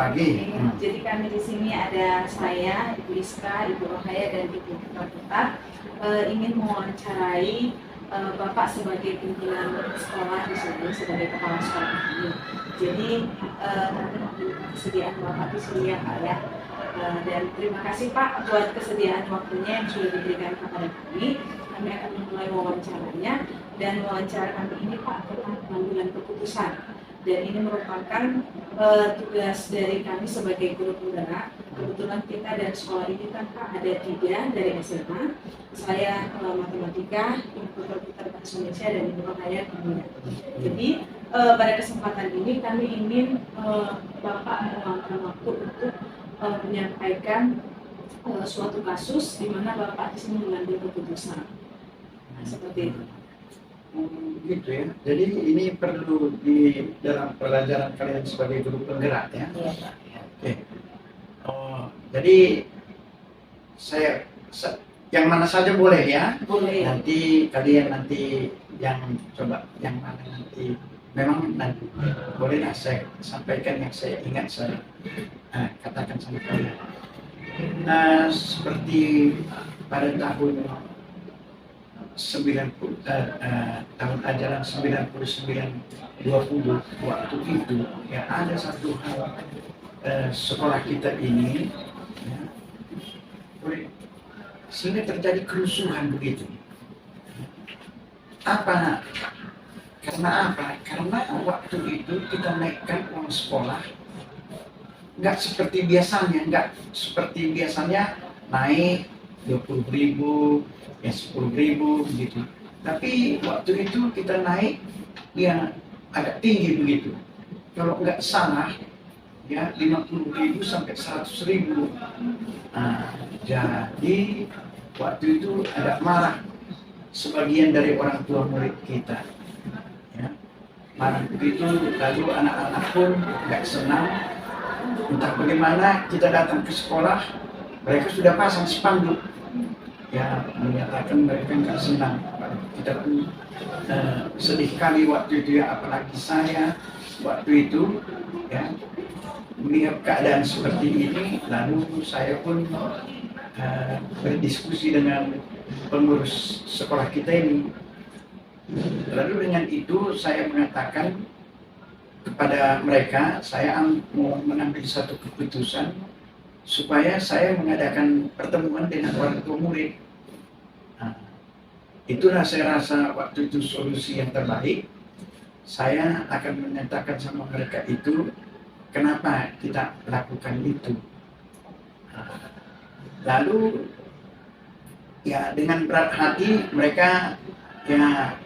pagi. Jadi kami di sini ada saya, Ibu Iska, Ibu Rohaya, dan Ibu Putra ingin mewawancarai Bapak sebagai pimpinan sekolah di sini, sebagai kepala sekolah ini. Jadi kami membutuhkan kesediaan Bapak di sini ya Pak ya. Dan terima kasih Pak buat kesediaan waktunya yang sudah diberikan kepada kami. Kami akan memulai wawancaranya, dan wawancara kami ini Pak tentang pengambilan keputusan. Dan ini merupakan tugas dari kami sebagai guru penggerak. Kebetulan kita dan sekolah ini kan Pak ada 3 dari SMA. Saya matematika, Ibu Putra Bahasa Indonesia, dan Ibu Rohaya kimia. Jadi pada kesempatan ini kami ingin Bapak meluangkan waktu untuk menyampaikan suatu kasus di mana Bapak di sini mengambil keputusan. Nah, seperti itu. Gitu ya. Jadi ini perlu di dalam pelajaran kalian sebagai guru penggerak ya. Iya Pak. Oke. Oh, jadi saya yang mana saja boleh ya. Boleh. Nanti kalian yang coba yang mana nanti memang nanti bolehlah saya sampaikan yang saya ingat saya katakan sama kalian. Seperti pada tahun tahun ajaran 99-20 waktu itu ya ada satu hal sekolah kita ini ya, sehingga terjadi kerusuhan begitu. Karena apa? Karena waktu itu kita naikkan uang sekolah nggak seperti biasanya naik 20.000 ya 10.000 begitu. Tapi waktu itu kita naik ya agak tinggi begitu. Kalau nggak salah ya 50.000 sampai 100.000. Jadi waktu itu agak marah sebagian dari orang tua murid kita. Ya, marah begitu, lalu anak-anak pun nggak senang. Entah bagaimana kita datang ke sekolah, mereka sudah pasang spanduk ya menyatakan mereka nggak senang. Kita pun sedih kali waktu itu ya, apalagi saya waktu itu ya melihat keadaan seperti ini. Lalu saya pun berdiskusi dengan pengurus sekolah kita ini. Lalu dengan itu saya mengatakan kepada mereka, saya mau mengambil satu keputusan supaya saya mengadakan pertemuan dengan orang tua murid. Itulah saya rasa waktu itu solusi yang terbaik. Saya akan menyatakan sama mereka itu kenapa kita lakukan itu. Lalu ya dengan berat hati mereka ya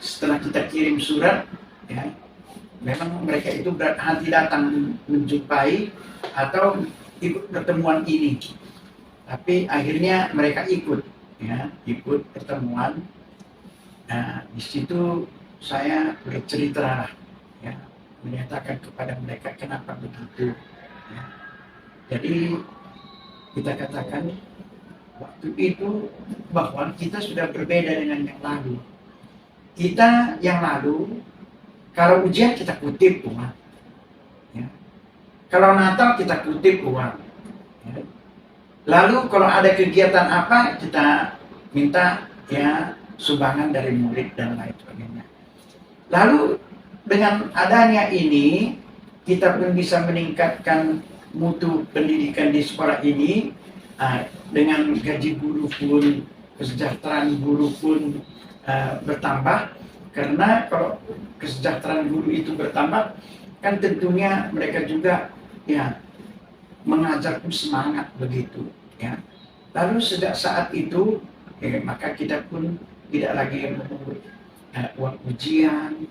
setelah kita kirim surat ya memang mereka itu berat hati datang menjumpai atau ikut pertemuan ini, tapi akhirnya mereka ikut pertemuan. Nah, di situ saya bercerita ya, menyatakan kepada mereka kenapa begitu ya. Jadi kita katakan waktu itu bahwa kita sudah berbeda dengan yang lalu. Kita yang lalu kalau ujian kita kutip uang, ya. Kalau Natal kita kutip uang, ya. Lalu kalau ada kegiatan apa kita minta ya sumbangan dari murid dan lain sebagainya. Lalu dengan adanya ini kita pun bisa meningkatkan mutu pendidikan di sekolah ini. Dengan gaji guru pun, kesejahteraan guru pun bertambah. Karena kalau kesejahteraan guru itu bertambah, kan tentunya mereka juga ya mengajar pun semangat begitu ya. Lalu sejak saat itu maka kita pun tidak lagi memungut uang ujian,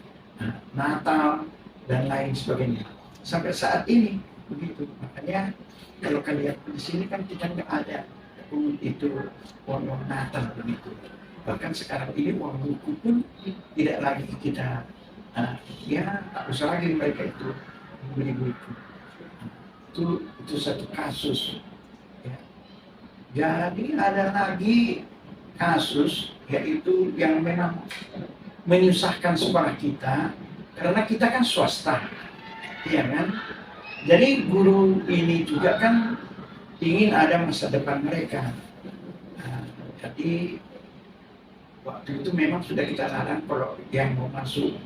Natal dan lain sebagainya sampai saat ini begitu. Makanya kalau kalian di sini kan kita nggak ada pungut itu uang Natal begitu. Bahkan sekarang ini uang buku pun tidak lagi kita ya tak usah lagi mereka itu beli buku. Itu satu kasus ya. Jadi ada lagi kasus yaitu yang memang menyusahkan sekolah kita karena kita kan swasta, ya kan. Jadi guru ini juga kan ingin ada masa depan mereka. Nah, jadi waktu itu memang sudah kita larang kalau yang mau masuk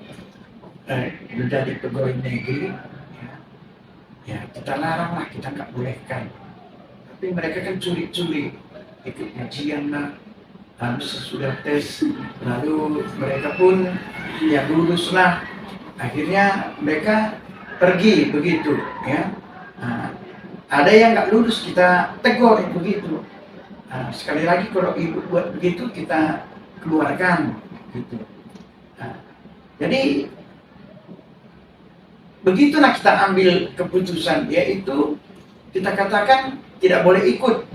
menjadi pegawai negeri, ya kita larang lah, kita nggak bolehkan. Tapi mereka kan curi-curi ikut ujian lah, lalu sesudah tes, lalu mereka pun ya lulus lah. Akhirnya mereka pergi begitu, ya. Nah, ada yang nggak lulus kita tegur begitu. Nah, sekali lagi kalau ibu buat begitu kita keluarkan gitu. Nah, jadi begitulah kita ambil keputusan, yaitu kita katakan tidak boleh ikut.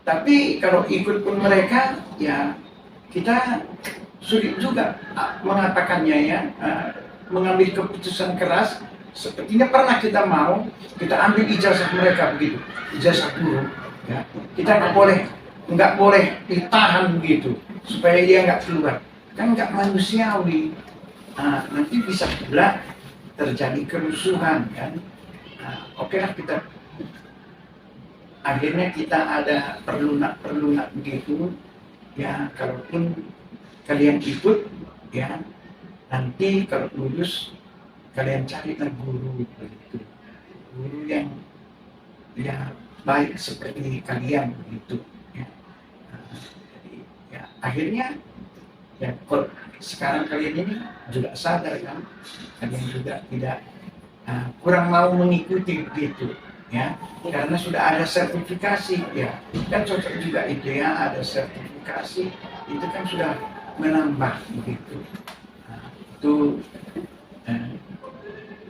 Tapi kalau ikut pun mereka, ya kita sulit juga mengatakannya, ya, mengambil keputusan keras. Sepertinya pernah kita mau kita ambil ijazah mereka begitu, ijazah guru, ya. Kita nggak boleh ditahan begitu supaya dia nggak keluar, kan nggak manusiawi. Nah, nanti bisa pula terjadi kerusuhan, kan. Nah, oke lah, kita akhirnya kita ada perlunak begitu, ya. Kalaupun kalian ikut, ya, nanti kalau lulus kalian carilah guru begitu, guru yang ya baik seperti kalian begitu, ya. Jadi ya akhirnya ya sekarang kalian ini juga sadar kan, kalian juga tidak kurang mau mengikuti begitu, ya, karena sudah ada sertifikasi, ya kan cocok juga itu, ya, ada sertifikasi itu kan sudah menambah begitu. Nah, itu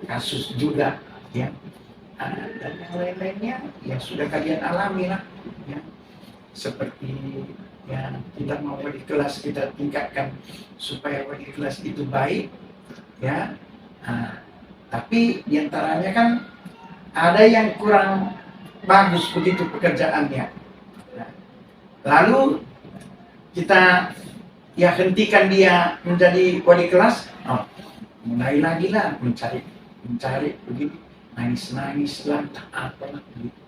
kasus juga, ya. Dan yang lain-lainnya ya sudah kalian alami lah, ya. Seperti ya kita mau wali kelas kita tingkatkan supaya wali kelas itu baik, ya. Tapi diantaranya kan ada yang kurang bagus begitu pekerjaannya. Lalu kita ya hentikan dia menjadi wali kelas, mulai lagi lah mencari begini, nangis lah, tak apalah begitu.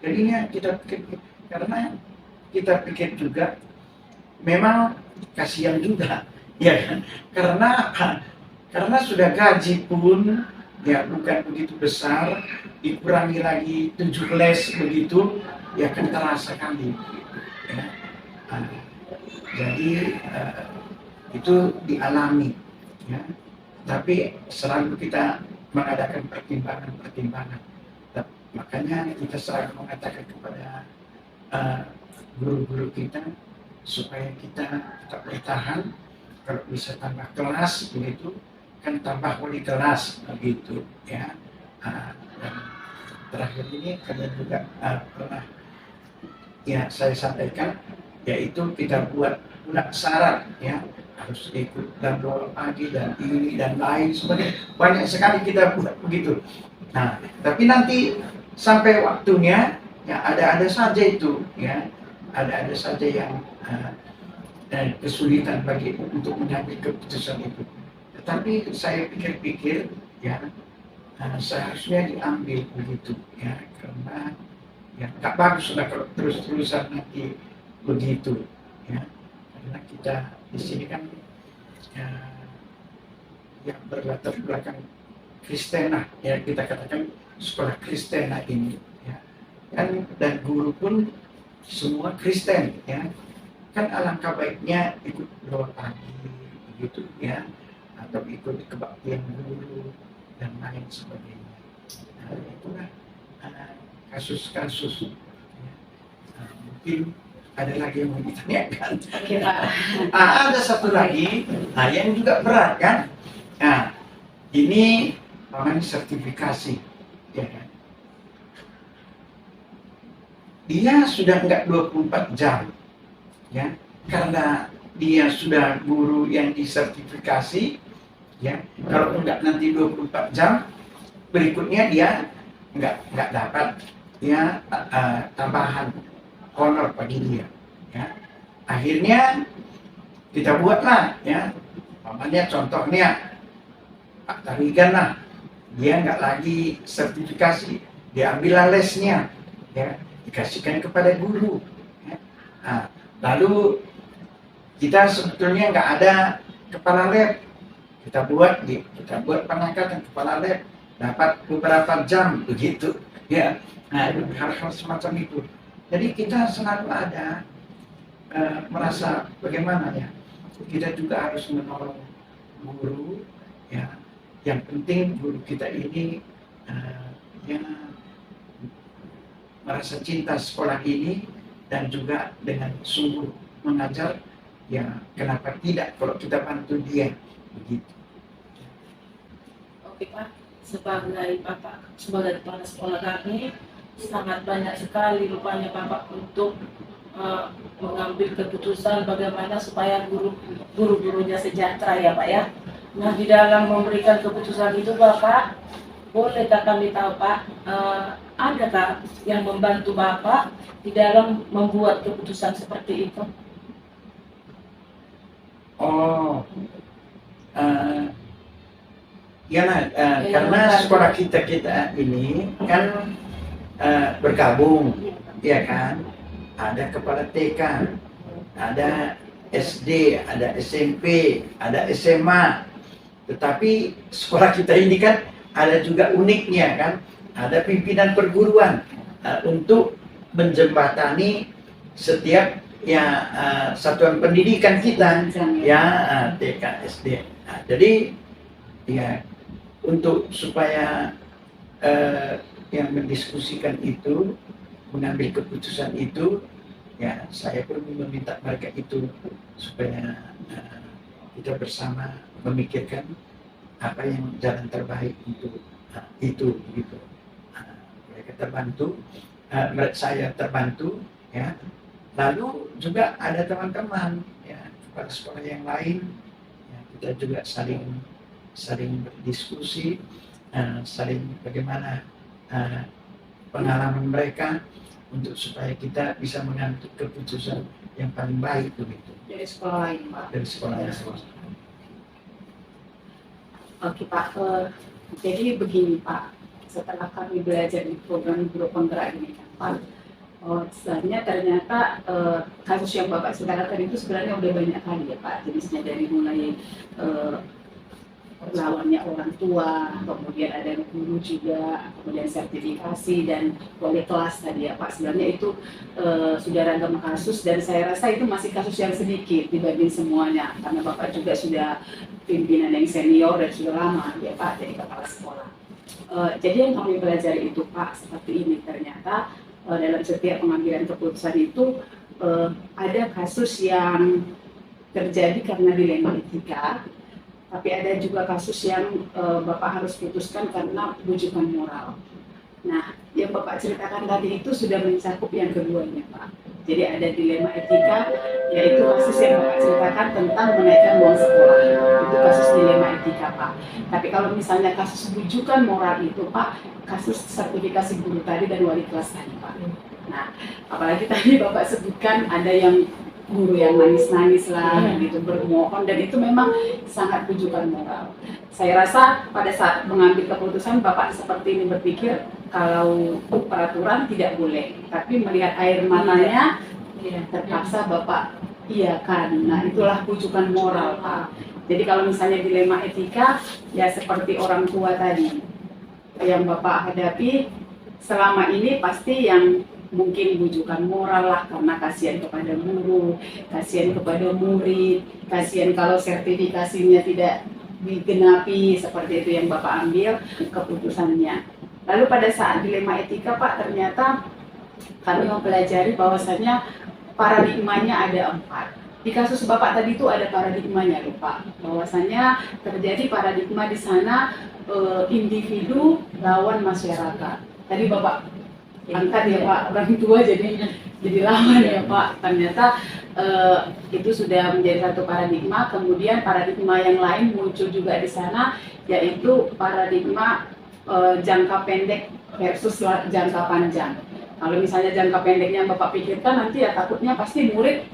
Jadinya kita pikir, karena kita pikir juga memang kasihan juga, ya kan? Karena apa? Karena sudah gaji pun ya bukan begitu besar, dikurangi lagi 7 les begitu, ya kan terasa kali gitu, ya. Jadi itu dialami, ya. Tapi selalu kita mengadakan pertimbangan. Makanya kita selalu mengatakan kepada guru-guru kita supaya kita tetap bertahan. Kalau bisa tambah kelas begitu, kan tambah wali kelas begitu, ya. Dan terakhir ini kalian juga pernah ya saya sampaikan, yaitu kita buat pula syarat, ya, harus ikut dan doa pagi dan ini dan lain sebagainya. Banyak sekali kita buat begitu. Nah, tapi nanti sampai waktunya ya ada saja itu, ya, ada saja yang kesulitan bagi untuk mengambil keputusan itu. Tetapi saya pikir-pikir, ya, seharusnya diambil begitu, ya, karena ya tak bagus lah kalau terus-terusan nanti begitu, ya. Karena kita di sini kan yang berlatar belakang Kristen lah, ya, kita katakan sekolah Kristen lah ini, ya. Dan guru pun semua Kristen, ya. Kan alangkah baiknya ikut doa pagi begitu, ya, atau ikut kebaktian guru dan lain sebagainya. Nah, itulah kasus-kasus, ya. Mungkin ada lagi yang mau ditanyakan. Ada satu lagi, yang juga berat kan. Nah, ini namanya sertifikasi, ya kan. Dia sudah enggak 24 jam, ya, karena dia sudah guru yang disertifikasi, ya. Kalau enggak nanti 24 jam berikutnya dia enggak dapat, ya, tambahan honor bagi dia, ya. Akhirnya kita buatlah, ya, namanya contohnya Pak Tarigan lah, dia nggak lagi sertifikasi, diambil lesnya, ya, dikasihkan kepada guru. Ya. Nah, lalu kita sebetulnya nggak ada kepala lab, kita buat pengangkatan kepala lab, dapat beberapa jam begitu, ya. Nah, hal-hal semacam itu. Jadi kita selalu ada merasa bagaimana ya, kita juga harus menolong guru, ya. Yang penting guru kita ini yang merasa cinta sekolah ini dan juga dengan sungguh mengajar, ya kenapa tidak kalau kita bantu dia begitu. Oke Pak, sebagai kepala sekolah kami sangat banyak sekali rupanya Bapak untuk mengambil keputusan bagaimana supaya guru-gurunya sejahtera ya Pak ya. Nah di dalam memberikan keputusan itu Bapak, bolehkah kami tahu Pak, adakah yang membantu Bapak di dalam membuat keputusan seperti itu? Oh, ya karena sekolah kita ini kan bergabung, ya kan? Ada kepala TK, ada SD, ada SMP, ada SMA. Tetapi sekolah kita ini kan ada juga uniknya kan, ada pimpinan perguruan untuk menjembatani setiap ya satuan pendidikan kita, ya TK, SD. Nah, jadi ya untuk supaya yang mendiskusikan itu, mengambil keputusan itu, ya saya perlu meminta mereka itu supaya kita bersama memikirkan apa yang jalan terbaik untuk itu gitu. Mereka terbantu, saya terbantu, ya. Lalu juga ada teman-teman, ya, kepala sekolah yang lain, ya, kita juga saling berdiskusi, saling bagaimana pengalaman mereka untuk supaya kita bisa mengambil keputusan yang paling baik begitu. Dari sekolah lain Pak. Dari sekolah lain. Oke Pak, jadi begini Pak, setelah kami belajar di program guru penggerak ini kan Pak, sebenarnya ternyata kasus yang Bapak ceritakan itu sebenarnya udah banyak kali ya Pak, jenisnya dari mulai lawannya orang tua, kemudian ada guru juga, kemudian sertifikasi dan wali kelas tadi ya Pak. Sebenarnya itu sudah ragam kasus dan saya rasa itu masih kasus yang sedikit dibanding semuanya karena Bapak juga sudah pimpinan yang senior dan sudah lama ya Pak jadi kepala sekolah. Jadi yang kami belajar itu Pak seperti ini, ternyata dalam setiap pengambilan keputusan itu ada kasus yang terjadi karena dilema etika. Tapi ada juga kasus yang Bapak harus putuskan karena bujukan moral. Nah, yang Bapak ceritakan tadi itu sudah mencakup yang keduanya, Pak. Jadi ada dilema etika, yaitu kasus yang Bapak ceritakan tentang menaikkan uang sekolah. Itu kasus dilema etika, Pak. Tapi kalau misalnya kasus bujukan moral itu, Pak, kasus sertifikasi guru tadi dan wali kelas tadi, Pak. Nah, apalagi tadi Bapak sebutkan ada yang guru yang nangis-nangis lah, gitu bermohon, dan itu memang sangat bujukan moral. Saya rasa pada saat mengambil keputusan Bapak seperti ini berpikir kalau peraturan tidak boleh, tapi melihat air matanya terpaksa Bapak iakan. Nah itulah bujukan moral Pak. Jadi kalau misalnya dilema etika ya seperti orang tua tadi yang Bapak hadapi selama ini pasti yang mungkin bujukan moral lah karena kasihan kepada guru, kasihan kepada murid, kasihan kalau sertifikasinya tidak digenapi, seperti itu yang Bapak ambil keputusannya. Lalu pada saat dilema etika Pak, ternyata kami mempelajari bahwasanya paradigmanya ada 4. Di kasus Bapak tadi itu ada paradigmanya loh Pak, bahwasanya terjadi paradigma di sana individu lawan masyarakat. Tadi Bapak angkat ya Pak, orang tua jadi lawan ya Pak. Ternyata itu sudah menjadi satu paradigma. Kemudian paradigma yang lain muncul juga di sana, yaitu paradigma jangka pendek versus jangka panjang. Kalau misalnya jangka pendeknya Bapak pikirkan nanti ya takutnya pasti murid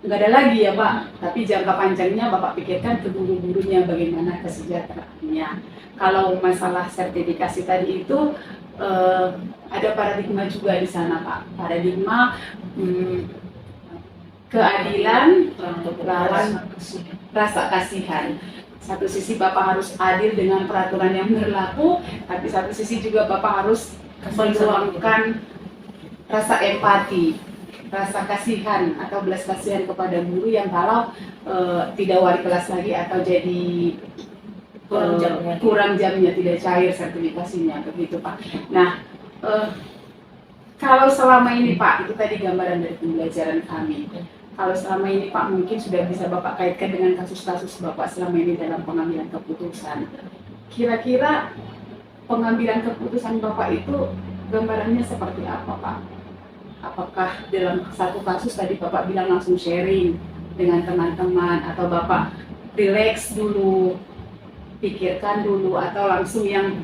nggak ada lagi ya Pak, tapi jangka panjangnya Bapak pikirkan ke guru-gurunya bagaimana kesejahteraannya. Kalau masalah sertifikasi tadi itu ada paradigma juga di sana Pak, paradigma keadilan lawan rasa kasihan. Satu sisi Bapak harus adil dengan peraturan yang berlaku, tapi satu sisi juga Bapak harus meluangkan rasa empati, rasa kasihan atau belas kasihan kepada guru yang kalau tidak wali kelas lagi atau jadi kurang jamnya, tidak cair sertifikasinya, begitu Pak. Nah, kalau selama ini Pak, itu tadi gambaran dari pembelajaran kami. Kalau selama ini Pak mungkin sudah bisa Bapak kaitkan dengan kasus-kasus Bapak selama ini dalam pengambilan keputusan. Kira-kira pengambilan keputusan Bapak itu gambarannya seperti apa Pak? Apakah dalam satu kasus tadi Bapak bilang langsung sharing dengan teman-teman, atau Bapak relax dulu, pikirkan dulu, atau langsung yang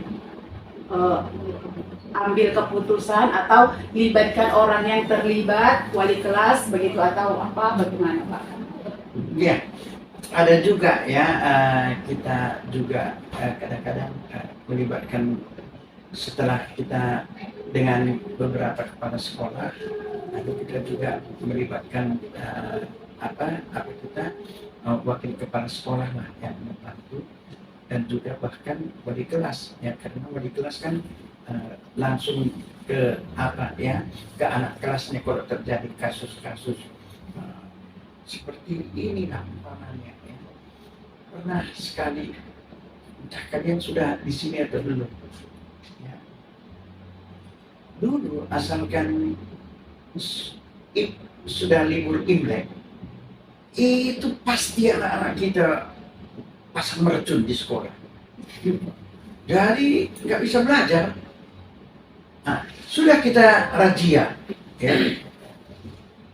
ambil keputusan atau libatkan orang yang terlibat, wali kelas begitu, atau apa, bagaimana Pak? Ya, ada juga ya, kita juga kadang-kadang melibatkan setelah kita dengan beberapa kepala sekolah, lalu kita juga melibatkan kita wakil kepala sekolah lah yang membantu, dan juga bahkan wali kelas ya, karena wali kelas kan langsung ke ke anak kelasnya kalau terjadi kasus-kasus seperti ini lah umpamanya ya. Pernah sekali, entah kalian sudah di sini atau belum ya. Dulu asalkan sudah libur Imlek, itu pasti anak-anak kita pasang mercun di sekolah, jadi nggak bisa belajar. Nah, sudah kita razia, ya,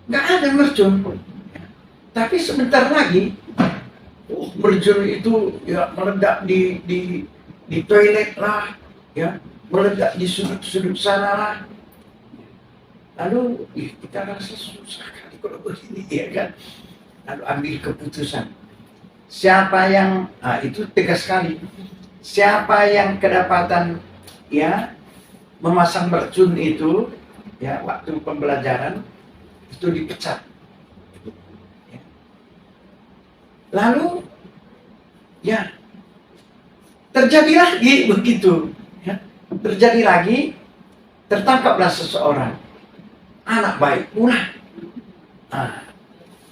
nggak ada mercun. Tapi sebentar lagi, mercun itu ya meledak di toilet lah, ya, meledak di sudut-sudut sana lah. Lalu kita rasa susah kali kalau begini, ya kan? Lalu ambil keputusan. Siapa yang itu tegas sekali. Siapa yang kedapatan ya memasang mercun itu ya waktu pembelajaran itu dipecat. Ya. Lalu ya terjadi lagi begitu, ya. Terjadi lagi, tertangkaplah seseorang, anak baik pula,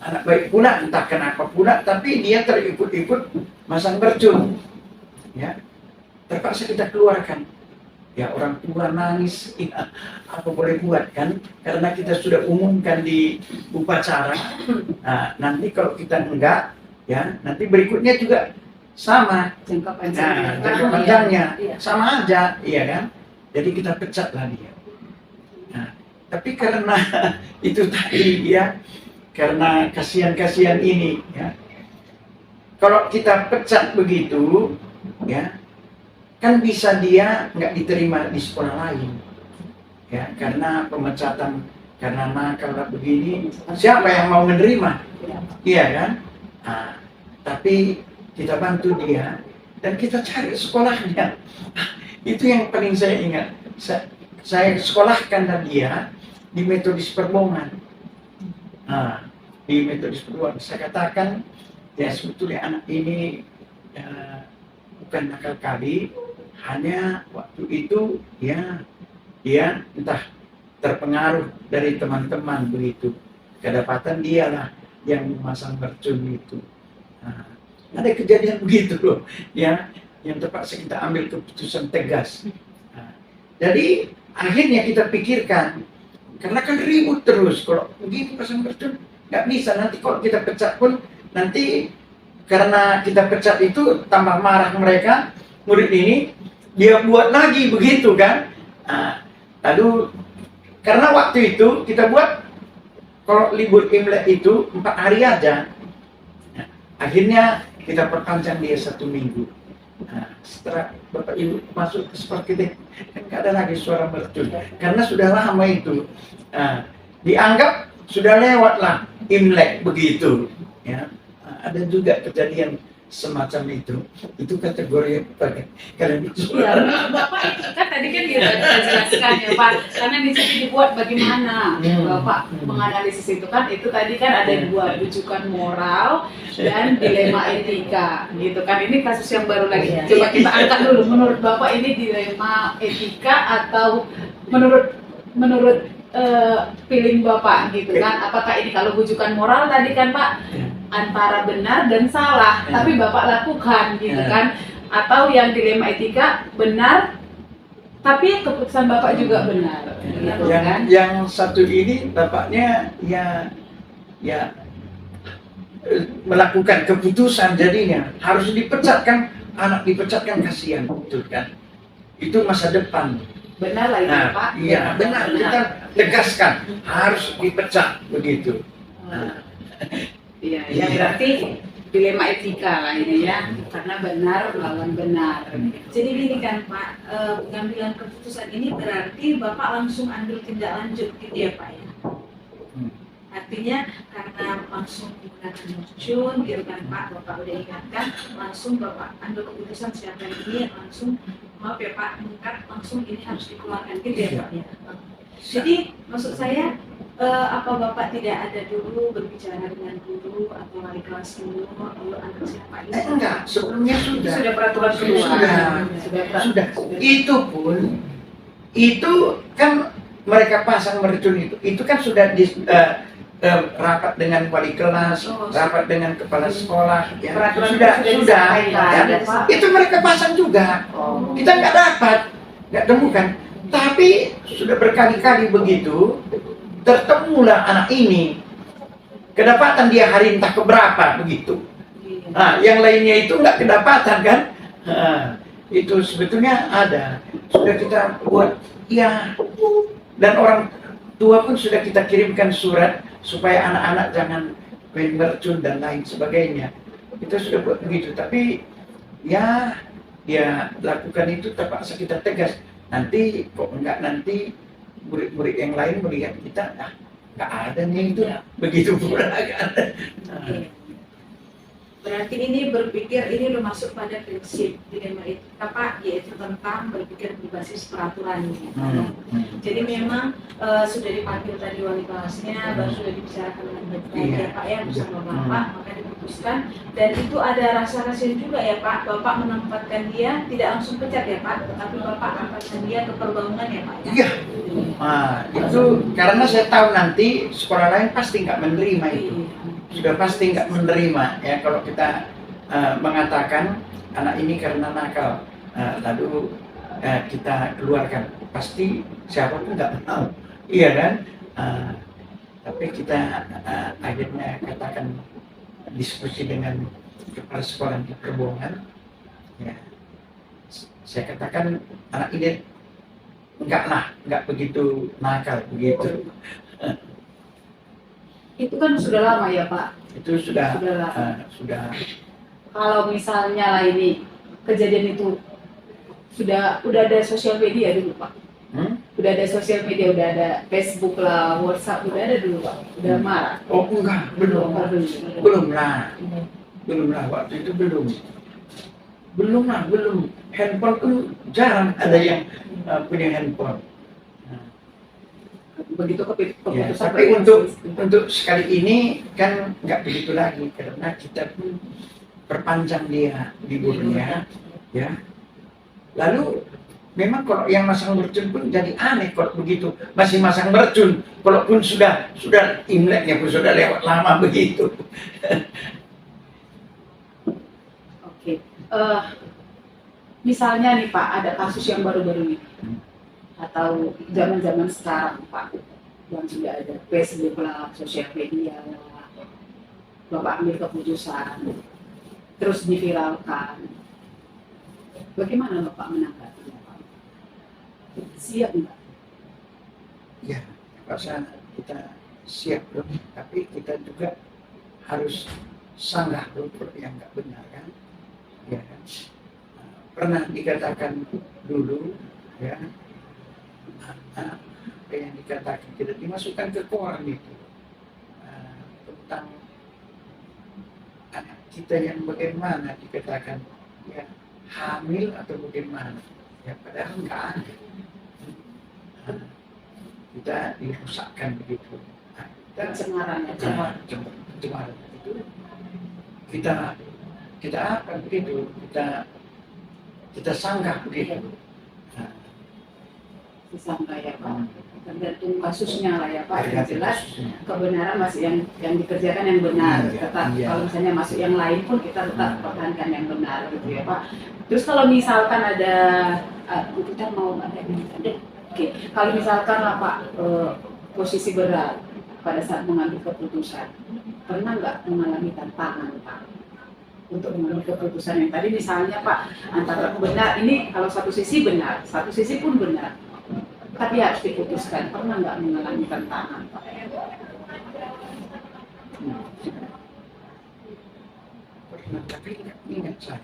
anak baik pula, entah kenapa pula, tapi dia terikut-ikut masang mercun, ya. Terpaksa kita keluarkan. Ya, orang tua nangis, ya, apa boleh buat kan? Karena kita sudah umumkan di upacara. Nah, nanti kalau kita enggak, ya nanti berikutnya juga sama. Jangka panjangnya, jangka panjangnya sama aja, iya kan? Jadi kita pecatlah dia. Nah, tapi karena itu tadi ya, karena kasihan-kasihan ini, ya. Kalau kita pecat begitu, ya. Kan bisa dia nggak diterima di sekolah lain, ya, karena pemecatan karena nakal begini, siapa yang mau menerima, iya kan? Nah, tapi kita bantu dia dan kita cari sekolahnya. Itu yang paling saya ingat. Saya sekolahkan dia di Metodis Perbongan. Nah, di Metodis Perbongan saya katakan ya sebetulnya anak ini bukan nakal kali. Hanya waktu itu ya dia entah terpengaruh dari teman-teman begitu, kedapatan dialah yang memasang mercun itu. Nah, ada kejadian begitu loh ya, yang terpaksa kita ambil keputusan tegas. Nah, jadi akhirnya kita pikirkan, karena kan ribut terus kalau begini pasang mercun, nggak bisa, nanti kalau kita pecat pun nanti karena kita pecat itu tambah marah mereka, murid ini dia buat lagi begitu kan. Nah, lalu karena waktu itu kita buat kalau libur Imlek itu 4 hari aja. Nah, akhirnya kita perpanjang dia 1 minggu. Nah, setelah Bapak Ibu masuk ke seperti itu kan nggak ada lagi suara mercun karena sudah lama itu. Nah, dianggap sudah lewatlah Imlek begitu, ya. Ada juga kejadian semacam itu kategori apa kalian itu? Iya, menurut Bapak itu kan tadi kan kita jelaskan ya Pak, karena di sini dibuat bagaimana Bapak menganalisis itu kan, itu tadi kan ada dua, rujukan moral dan dilema etika, gitu kan. Ini kasus yang baru lagi. Coba kita angkat dulu. Menurut Bapak ini dilema etika atau menurut feeling Bapak gitu kan? Apakah ini kalau rujukan moral tadi kan Pak? Antara benar dan salah, tapi Bapak lakukan gitu kan, atau yang dilema etika benar, tapi keputusan Bapak juga benar, gitu kan? Yang satu ini bapaknya ya melakukan keputusan, jadinya harus dipecat kan, anak dipecat kan kasihan, betul kan? Itu masa depan. Benar lah itu Pak. Iya benar, kita tegaskan harus dipecat begitu. Iya, ya berarti dilema etika lah ini ya, karena benar lawan benar. Jadi gini kan Pak, pengambilan keputusan ini berarti Bapak langsung ambil tindak lanjut gitu ya Pak ya? Artinya karena langsung menggunakan mercun gitu kan Pak, Bapak udah ingatkan, langsung Bapak ambil keputusan siapa ini, langsung maaf ya Pak, langsung ini harus dikeluarkan gitu ya Pak ya? Jadi maksud saya, apa Bapak tidak ada dulu berbicara dengan guru atau wali kelas dulu, lalu anak siapa ini? Enggak, sebelumnya sudah. Sudah peraturan keluar. Sudah. Itu kan mereka pasang mercun itu kan sudah rapat dengan wali kelas, rapat dengan kepala sekolah, ya. Peraturan sudah. disampaikan, Ya. Pak. Itu mereka pasang juga. Kita nggak temukan. Tapi sudah berkali-kali begitu, tertemulah anak ini. Kedapatan dia hari entah keberapa begitu. Nah, yang lainnya itu nggak kedapatan kan? Nah, itu sebetulnya ada. Sudah kita buat, ya. Dan orang tua pun sudah kita kirimkan surat supaya anak-anak jangan main mercun dan lain sebagainya. Kita sudah buat begitu. Tapi ya lakukan itu terpaksa kita tegas. Nanti kok enggak, nanti murid-murid yang lain melihat kita, nggak ada nih itu, begitu pula nggak ada. Berarti ini berpikir ini udah masuk pada prinsip dilema etika Pak, yaitu tentang berpikir berbasis peraturan. Jadi memang sudah dipanggil tadi wali kelasnya, baru sudah dibicarakan dengan baik Pak ya bersama Bapak, maka diputuskan. Dan itu ada rasa kasihan juga ya Pak, Bapak menempatkan dia tidak langsung pecat ya Pak, tetapi Bapak angkatkan dia ke perbangunan ya Pak ya? Iya. Nah, itu karena saya tahu nanti sekolah lain pasti nggak menerima itu. Sudah pasti nggak menerima ya kalau kita mengatakan anak ini karena nakal, lalu kita keluarkan, pasti siapapun nggak mau, iya kan? Tapi kita akhirnya katakan diskusi dengan kepala sekolah di Perbongan, ya, saya katakan anak ini nggak begitu nakal begitu. Itu kan sudah lama ya Pak? Itu sudah. Kalau misalnya lah ini kejadian itu udah ada sosial media dulu Pak? Udah ada sosial media, udah ada Facebook lah, WhatsApp, udah ada dulu Pak? Udah marah? Oh enggak, belum lah, waktu itu belum handphone pun jarang ada yang punya handphone. Begitu Ya, keputusan tapi untuk sekali ini kan nggak begitu lagi karena kita pun perpanjang dia liburnya, ya. Lalu memang kalau yang masang mercun pun jadi aneh kalau begitu masih masang mercun, walaupun sudah Imleknya pun sudah lewat lama begitu. Oke. Misalnya nih Pak, ada kasus yang baru-baru ini atau zaman-zaman sekarang Pak, yang sudah ada Facebook lah, sosial media lah, Bapak ambil keputusan, terus diviralkan. Bagaimana Bapak menanggapinya Pak? Siap nggak? Ya, rasa kita siap loh, tapi kita juga harus sanggah loh kalau yang nggak benar kan, ya kan? Pernah dikatakan dulu, ya, apa yang dikatakan tidak dimasukkan ke koran itu, tentang anak kita yang bagaimana dikatakan ya hamil atau bagaimana, ya padahal nggak ada. Nah, kita dirusakkan begitu. Nah, pencemaran itu kita apa begitu, kita sanggah begitu. Nah, Disangka ya Pak, tergantung kasusnya lah ya Pak. Yang jelas kasusnya. kebenaran masih yang dikerjakan yang benar. Iya, Tetap iya. kalau misalnya masuk yang lain pun kita tetap pertahankan yang benar gitu ya Pak. Terus kalau misalkan ada kita mau ada oke, kalau misalkan lah Pak posisi berat pada saat mengambil keputusan, pernah nggak mengalami tantangan Pak untuk mengambil keputusan yang tadi misalnya Pak antara benar ini kalau satu sisi benar, satu sisi pun benar, tapi harus diputuskan, pernah nggak mengalami tantangan Pak? Pernah, tapi nggak ingat saya.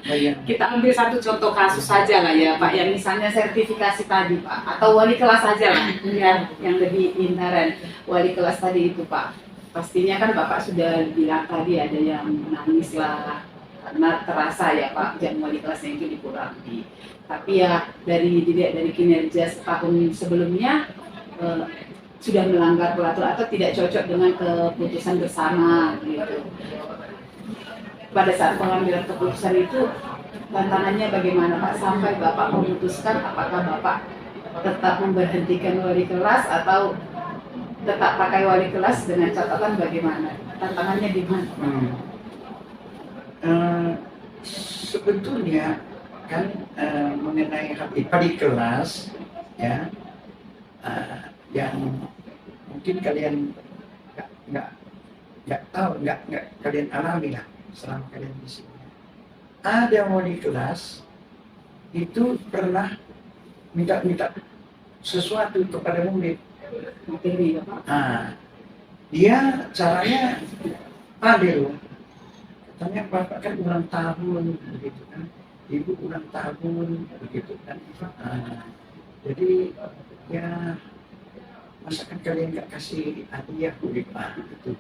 Yang Kita ambil satu contoh kasus saja lah ya Pak, yang misalnya sertifikasi tadi Pak, atau wali kelas saja lah, ya, yang lebih intern wali kelas tadi itu Pak. Pastinya kan Bapak sudah bilang tadi ada yang menangis lah, karena terasa ya Pak, jam wali kelasnya itu dikurangi. Tapi ya dari kinerja setahun sebelumnya sudah melanggar peraturan atau tidak cocok dengan keputusan bersama gitu. Pada saat pengambilan keputusan itu tantangannya bagaimana Pak sampai Bapak memutuskan apakah Bapak tetap memberhentikan wali kelas atau tetap pakai wali kelas dengan catatan bagaimana? Tantangannya di mana? Sebetulnya kan mengenai wali kelas ya yang mungkin kalian nggak tahu, nggak kalian alami lah selama kalian di sini. Ada wali kelas itu pernah minta sesuatu kepada murid. Materi ya Pak. Nah, dia caranya adil. Katanya bapak kan ulang tahun begitu kan, ibu ulang tahun begitu kan. Nah, jadi ya masakan kalian nggak kasih hadiah begitu gitu.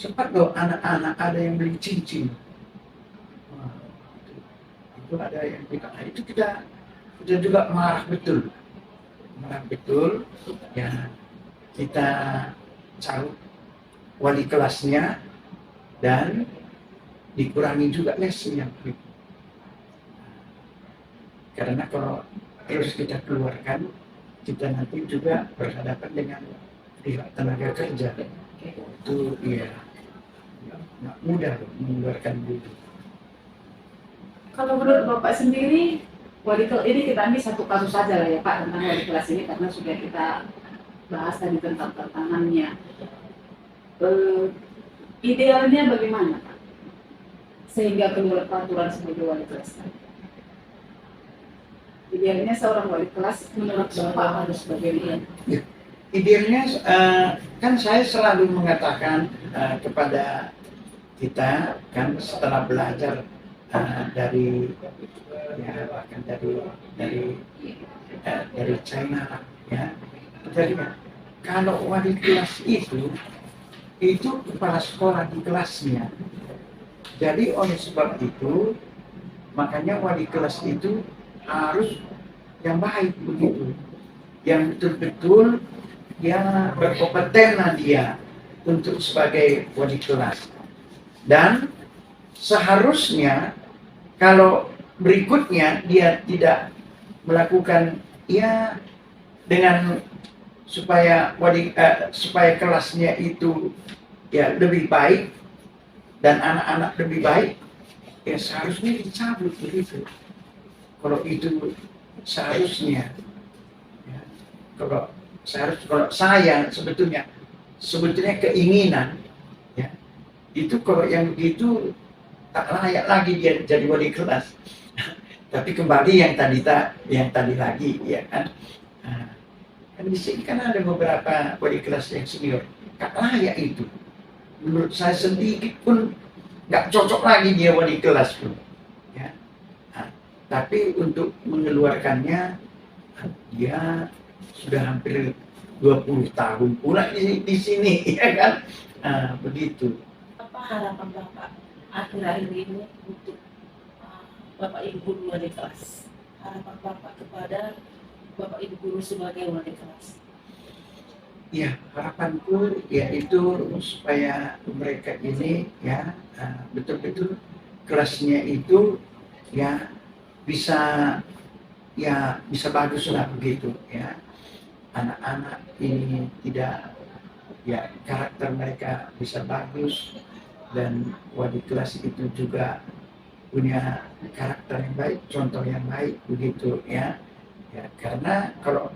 Sempat loh anak-anak ada yang beli cincin. Wah, itu ada yang kita, itu kita juga marah betul ya. Kita cari wali kelasnya dan dikurangi juga lesnya karena kalau terus kita keluarkan, kita nanti juga berhadapan dengan pihak tenaga kerja. Itu ya nggak mudah mengeluarkan dulu. Kalau menurut Bapak sendiri, wali kelas ini kita ambil satu kasus saja lah ya Pak tentang wali kelas ini karena sudah kita bahas tadi tentang tantangannya. Idealnya bagaimana Pak? Sehingga keluar peraturan sebagai wali kelas. Idealnya seorang wali kelas menurut Bapak harus bagaimana? Idealnya kan saya selalu mengatakan kepada kita kan setelah belajar dari ya bahkan dari China ya. Jadi kalau wali kelas itu kepala sekolah di kelasnya. Jadi oleh sebab itu makanya wali kelas itu harus yang baik begitu, yang betul-betul dia berkompeten dia untuk sebagai wali kelas. Dan seharusnya kalau berikutnya dia tidak melakukan ya dengan supaya kelasnya itu ya lebih baik dan anak-anak lebih baik, ya seharusnya dicabut begitu. Kalau itu seharusnya ya, kalau saya sebetulnya keinginan ya itu kalau yang begitu tak layak lagi dia jadi wali kelas. Tapi kembali yang tadi lagi ya kan. Kan di sini kan ada beberapa wali kelas yang senior, tak layak itu. Menurut saya sedikit pun nggak cocok lagi dia wali kelas pun. Ya. Tapi untuk mengeluarkannya dia sudah hampir 20 tahun pula di sini, ya kan? Begitu. Apa harapan Bapak akhir-akhir ini untuk Bapak Ibu guru wali kelas? Harapan Bapak kepada Bapak Ibu guru sebagai wali kelas? Ya, harapanku yaitu supaya mereka ini ya betul-betul kelasnya itu ya bisa bagus lah begitu ya. Anak-anak ini tidak ya karakter mereka bisa bagus, dan wali kelas itu juga punya karakter yang baik, contoh yang baik begitu ya. Ya, karena kalau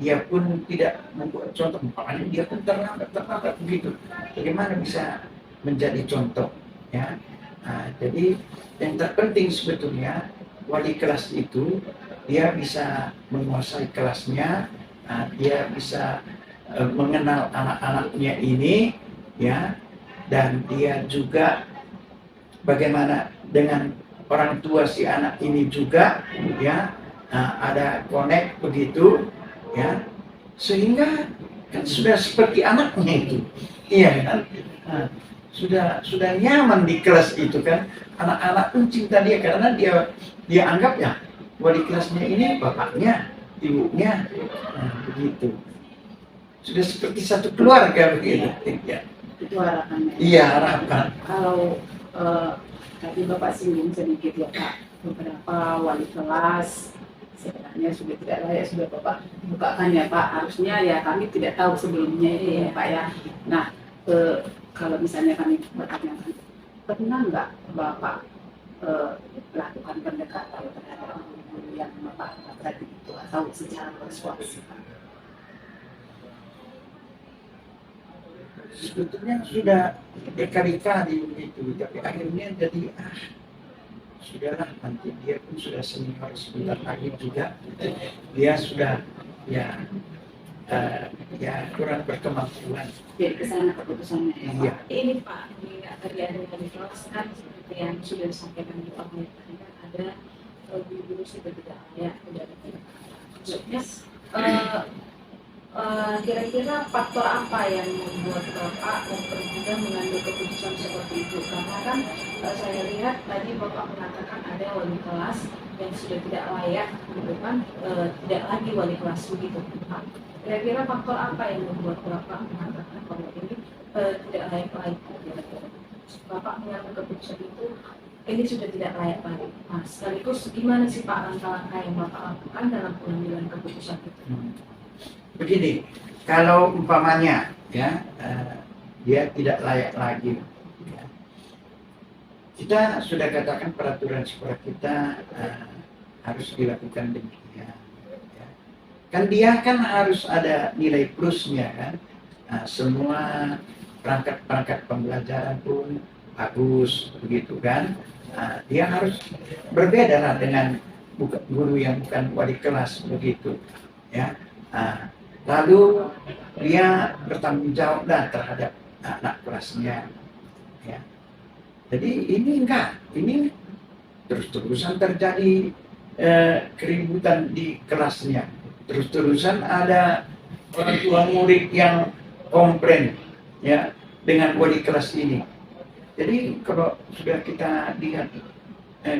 dia pun tidak membuat contoh, umpamanya dia pun terlambat begitu, bagaimana bisa menjadi contoh ya. Jadi yang terpenting sebetulnya wali kelas itu dia bisa menguasai kelasnya, dia bisa mengenal anak-anaknya ini ya, dan dia juga bagaimana dengan orang tua si anak ini juga ya, ada connect begitu ya, sehingga kan sudah seperti anaknya itu, iya kan. Sudah nyaman di kelas itu kan, anak-anak pun cinta dia karena dia anggap ya wali kelasnya ini bapaknya, ibunya, begitu, sudah seperti satu keluarga begitu ya. Itu harapannya. Iya, harapan. Kalau tadi Bapak singgung sedikit ya Pak, beberapa wali kelas sebenarnya sudah tidak layak, sudah Bapak bukakan ya Pak, harusnya ya kami tidak tahu sebelumnya itu ya Pak ya. Nah, kalau misalnya kami bertanya, pernah nggak Bapak lakukan pendekatan terhadap guru yang Bapak tadi itu, atau secara persuasif? Sebetulnya sudah berkali-kali begitu, tapi akhirnya jadi sudahlah, nanti dia pun sudah senior sebentar lagi juga, dia sudah ya kurang berkemampuan. Jadi kesana keputusannya ya Pak. Iya. Ini Pak, mengingat tadi ada wali kelas kan seperti yang sudah disampaikan di Pak Wali tadi kan ada guru-guru sudah tidak layak, tidak ada maksudnya kira-kira faktor apa yang membuat Bapak mempermudah mengambil keputusan seperti itu? Karena kan saya lihat tadi Bapak mengatakan ada wali kelas yang sudah tidak layak, gitu kan, tidak lagi wali kelas begitu Pak. Kira-kira faktor apa yang membuat Bapak mengatakan bahwa ini tidak layak lagi? Bapak mengambil keputusan itu, ini sudah tidak layak lagi. Nah, sekaligus gimana sih Pak langkah-langkah yang Bapak lakukan dalam pengambilan keputusan itu? Begini, kalau umpamanya ya dia tidak layak lagi, ya, kita sudah katakan peraturan sekolah kita harus dilakukan demikian. Ya. Kan dia kan harus ada nilai plusnya kan, semua perangkat pembelajaran pun bagus begitu kan. Dia harus berbeda lah dengan guru yang bukan wali kelas begitu ya. Lalu dia bertanggung jawab terhadap anak kelasnya ya. Jadi ini ini terus-terusan terjadi keributan di kelasnya, terus-terusan ada orang tua murid yang komplain ya dengan wali kelas ini. Jadi kalau sudah kita lihat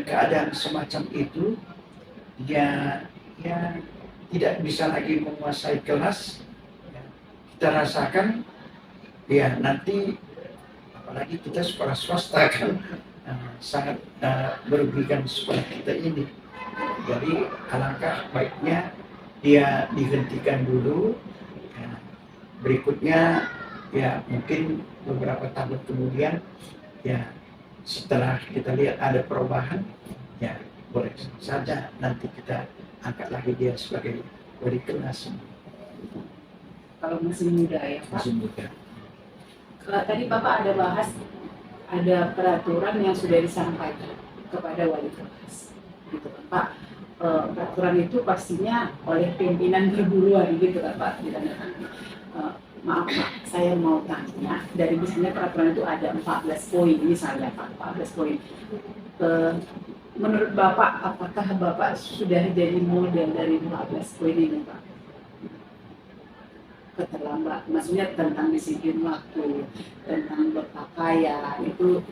keadaan semacam itu, ya tidak bisa lagi menguasai kelas, ya, kita rasakan ya nanti apalagi kita sekolah swasta kan sangat merugikan sekolah kita ini. Jadi alangkah baiknya dia dihentikan dulu, ya, berikutnya ya mungkin beberapa tahun kemudian ya setelah kita lihat ada perubahan ya boleh saja nanti kita angkat lagi dia sebagai wali kelas. Kalau masih muda ya Pak. Masih muda. Kalau tadi Bapak ada bahas ada peraturan yang sudah disampaikan kepada wali kelas, gitu kan Pak. Peraturan itu pastinya oleh pimpinan perguruan gitu kan Pak. Maaf Pak, saya mau tanya, dari misalnya peraturan itu ada 14 poin misalnya Pak, 14 poin. Menurut Bapak, apakah Bapak sudah jadi model dari 14 poin ini Pak? keterlambat, maksudnya tentang disiplin waktu, tentang berpakaian itu,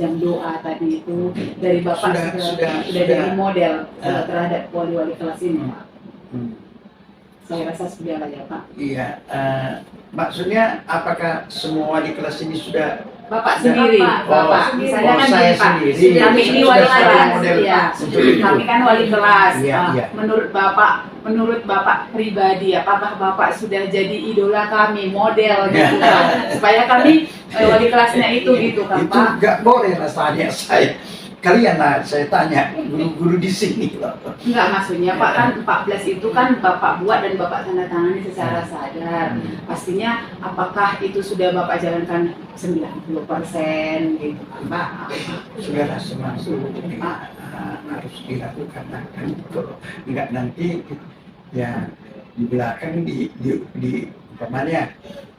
jam doa tadi itu dari Bapak sudah jadi model terhadap wali-wali kelas ini, Pak. Saya rasa sudah lah ya, Pak. Iya, maksudnya apakah semua wali kelas ini sudah Bapak sendiri, Bapak. Misalnya kan saya gini, Pak, sendiri. kami ini wali Sudah kelas, model ya. untuk itu. Kami kan wali kelas. Iya, iya. Menurut Bapak pribadi, apakah Bapak sudah jadi idola kami, model gitu kan? Supaya kami wali kelasnya itu gitu kan, Itu Pak? nggak boleh lah tanya saya. Kalian lah saya tanya guru-guru di sini loh. Enggak, maksudnya Pak kan 14 itu kan Bapak buat dan Bapak tanda tangani secara sadar. Pastinya apakah itu sudah Bapak jalankan 90% gitu kan, Pak? Sudahlah semua harus dilakukan kan kalau nggak nanti ya di belakang di umpamanya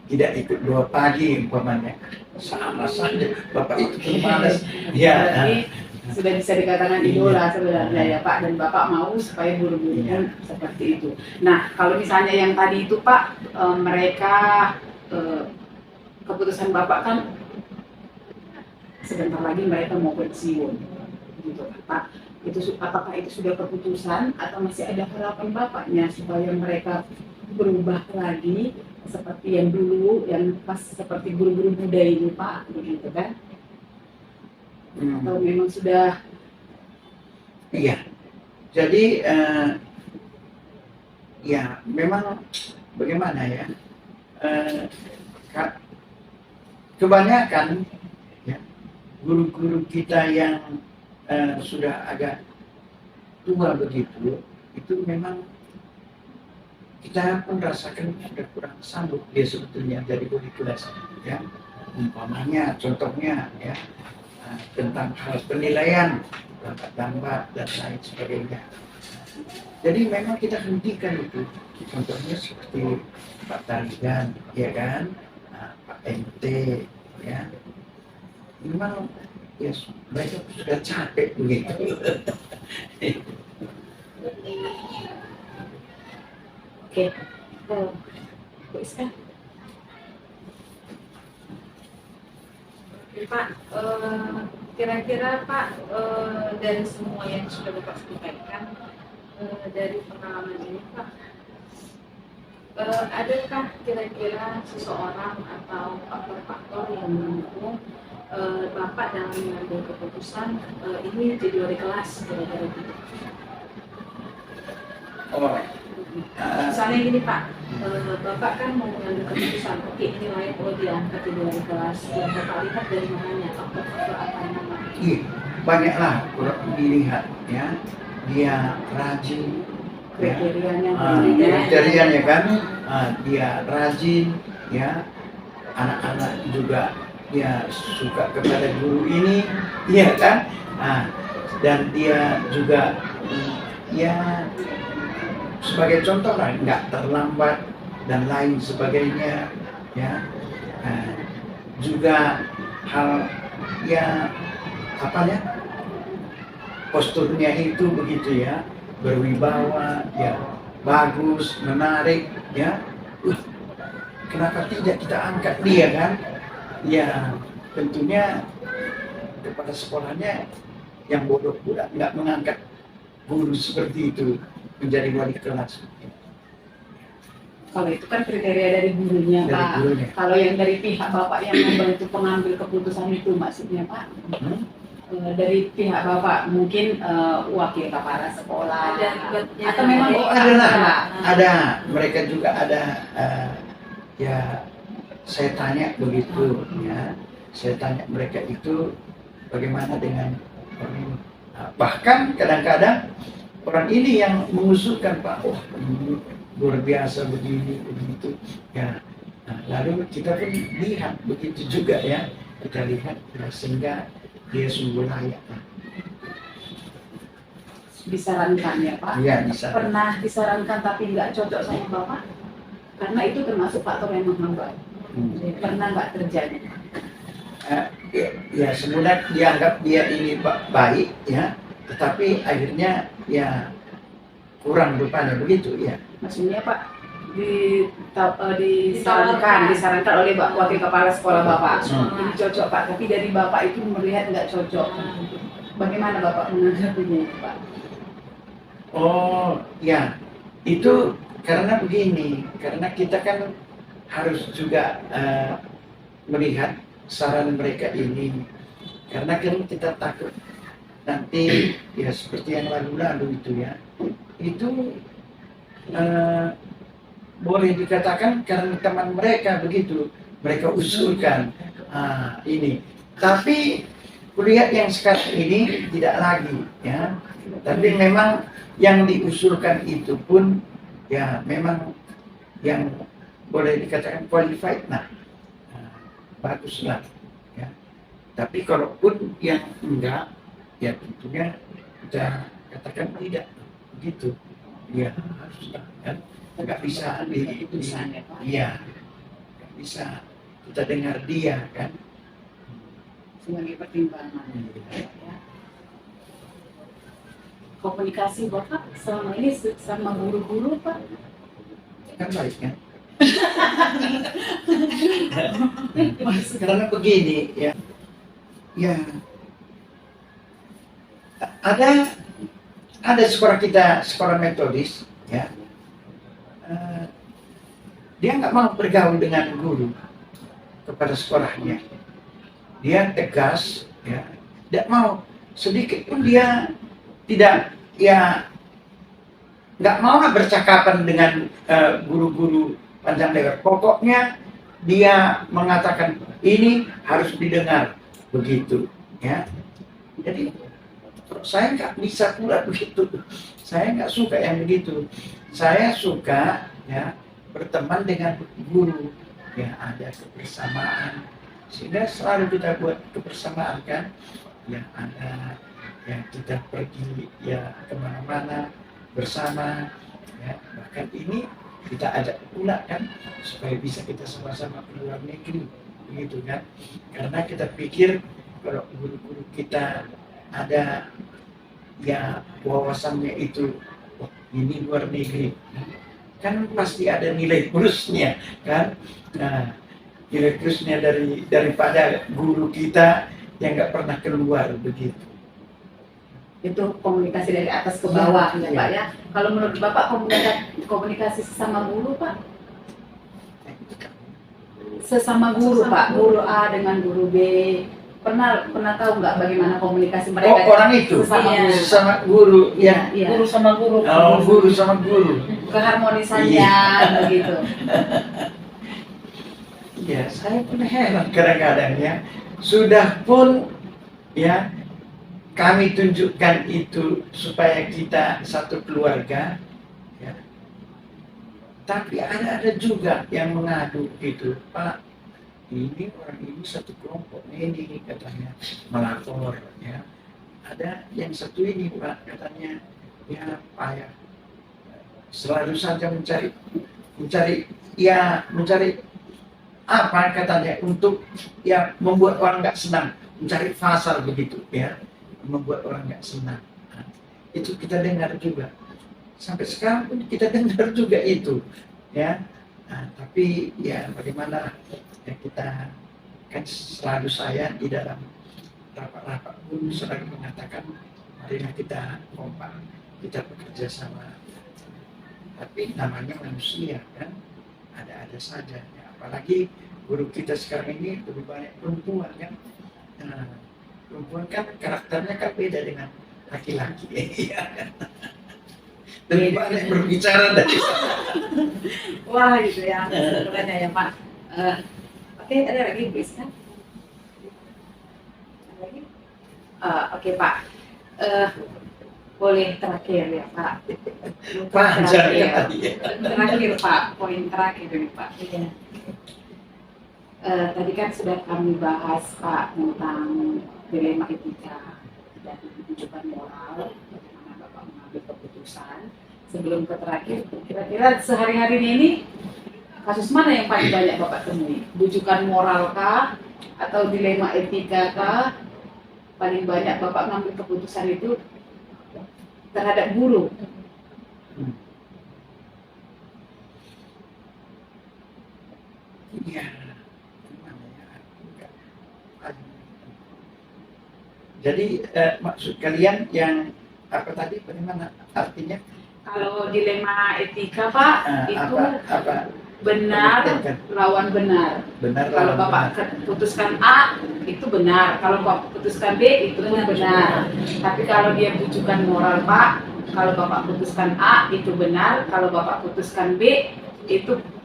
tidak ikut doa pagi umpamanya sama saja Bapak itu malas ya. Berarti sudah bisa dikatakan idola sebenarnya ya Pak, dan Bapak mau supaya guru-guru pun seperti itu. Nah, kalau misalnya yang tadi itu Pak, mereka keputusan Bapak kan sebentar lagi mereka mau pensiun gitu Pak. Apakah itu sudah keputusan atau masih ada harapan Bapaknya supaya mereka berubah lagi seperti yang dulu, yang pas seperti guru-guru muda ini Pak, begitu kan? Atau memang sudah? Iya, jadi ya memang bagaimana ya, kebanyakan ya, guru-guru kita yang sudah agak tua begitu, itu memang kita pun rasakan sudah kurang sanggup dia sebetulnya jadi guru kelas ya. Umpamanya contohnya ya, tentang hal penilaian lambat dan lain sebagainya. Jadi memang kita hentikan itu. Contohnya seperti Pak Tarigan, ya kan, Pak MT, ya. Memang ya mereka sudah capek begitu. Oke, Bu Iska. Pak, kira-kira Pak, dari semua yang sudah Bapak sampaikan, dari pengalaman ini Pak, adakah kira-kira seseorang atau faktor-faktor yang mendukung Bapak dalam mengambil keputusan ini jadi wali kelas kira-kira gitu? Misalnya gini Pak, Bapak kan mau mengambil keputusan, oke ini layak diangkat jadi wali kelas, yang Bapak lihat dari mananya, faktor-faktor apa yang Bapak? Iya, banyaklah dilihat ya, dia rajin, kriterianya kan, dia rajin, ya, anak-anak juga dia suka kepada guru ini, iya kan, dan dia juga ya sebagai contoh lah, nggak terlambat dan lain sebagainya, ya. Juga hal ya apa ya, posturnya itu begitu ya, berwibawa, ya bagus, menarik, ya. Kenapa tidak kita angkat dia kan? Ya tentunya kepada sekolahnya yang bodoh pula nggak mengangkat guru seperti itu menjadi wali kelas. Kalau itu kan kriteria dari gurunya, Dari Pak. gurunya. Kalau yang dari pihak Bapak yang membantu pengambil keputusan itu maksudnya Pak? Dari pihak Bapak mungkin wakil kepala sekolah atau memang ada mereka juga ada ya saya tanya begitu ya, saya tanya mereka itu bagaimana dengan orang ini. Bahkan kadang-kadang orang ini yang mengusulkan Pak, oh ini luar biasa begini begitu ya. Lalu kita pun lihat begitu juga ya, kita lihat ya, sehingga dia sungguh layak. Disarankan ya Pak? Iya, disarankan. Pernah disarankan tapi nggak cocok sama Bapak? Karena itu termasuk faktor yang menghambat. Pernah nggak terjadi? Ya sebenarnya dianggap dia ini baik ya, tetapi akhirnya ya kurang rupanya begitu ya. Maksudnya Pak, disarankan oleh wakil kepala sekolah Bapak. Hmm. Ini cocok Pak, tapi dari Bapak itu melihat nggak cocok. Bagaimana Bapak menanggapinya itu Pak? Oh ya, itu karena begini, karena kita kan harus juga melihat saran mereka ini, karena kan kita takut nanti ya seperti yang lalu-lalu itu ya, itu boleh dikatakan karena teman mereka begitu, mereka usulkan ini. Tapi kulihat yang sekarang ini tidak lagi ya, tapi memang yang diusulkan itu pun ya memang yang boleh dikatakan qualified, baguslah ya. Tapi kalaupun yang enggak, ya tentunya kita katakan tidak begitu. Ya haruslah kan, nggak bisa iya, nggak bisa kita dengar dia kan Sebagai pertimbangan. Ya. Komunikasi Bapak selama ini sama guru-guru Pak? kan baik kan. Karena begini ya, ya ada sekolah kita, sekolah metodis ya, dia nggak mau bergaul dengan guru kepada sekolahnya, dia tegas ya, tidak mau sedikit pun dia tidak ya, nggak mau bercakapan dengan guru-guru panjang lebar. Pokoknya dia mengatakan ini harus didengar begitu ya. Jadi saya nggak bisa pula begitu. Saya nggak suka yang begitu. Saya suka ya berteman dengan guru ya, ada kebersamaan, sehingga selalu kita buat kebersamaan kan. Ya ada yang kita pergi ya kemana-mana bersama ya, bahkan ini kita ajak pula kan supaya bisa kita sama-sama ke luar negeri begitu kan, karena kita pikir kalau guru-guru kita ada ya wawasannya itu, wah, ini luar negeri kan pasti ada nilai plusnya kan. Nah, nilai plusnya daripada guru kita yang nggak pernah keluar begitu. Itu komunikasi dari atas ke bawah ya, ya Pak ya. Kalau menurut Bapak komunikasi sesama guru Pak? Sesama guru Pak, guru A dengan guru B. Pernah tahu nggak bagaimana komunikasi mereka? Orang itu sesama guru ya. Iya. Guru sama guru. Oh, guru sama guru. Keharmonisannya begitu. Ya, saya pun heran kadang-kadang ya. Sudah pun ya kami tunjukkan itu supaya kita satu keluarga ya. Tapi ada juga yang mengadu gitu, Pak, ini orang ini satu kelompok ini katanya melapor ya. Ada yang satu ini Pak katanya ya payah, selalu saja mencari apa katanya untuk ya membuat orang nggak senang, mencari pasal begitu ya, membuat orang nggak senang. Nah, itu kita dengar juga sampai sekarang pun kita dengar juga itu ya. Nah, tapi ya bagaimana ya, kita kan selalu saya di dalam rapat-rapat pun selalu mengatakan marilah kita kompak, kita bekerja sama. Tapi namanya manusia kan, ada saja ya. Apalagi guru kita sekarang ini lebih banyak perempuan kan. Nah, perempuan kan karakternya kan beda dengan laki-laki. Lebih banyak berbicara dari sana. Wah gitu ya, sebenarnya ya Pak. Oke, ada lagi please kan? Ada lagi? Oke Pak. Boleh terakhir ya Pak. Panjang ya. Terakhir Pak, poin terakhir ini Pak. Iya. Tadi kan sudah kami bahas Pak tentang dilema etika dan kehidupan moral, bagaimana Bapak mengambil keputusan. Sebelum ke terakhir, kira-kira sehari-hari ini kasus mana yang paling banyak Bapak temui? Bujukan moral kah? Atau dilema etika kah? Paling banyak Bapak mengambil keputusan itu terhadap guru. ya gimana ya, enggak. Jadi maksud kalian yang apa tadi, bagaimana artinya? Kalau dilema etika Pak, itu apa benar lawan benar. benar Kalau lawan Bapak benar. putuskan A itu benar, kalau Bapak putuskan B itu pun benar. Tapi kalau dia bujukan moral Pak, kalau Bapak putuskan A itu benar, kalau Bapak putuskan B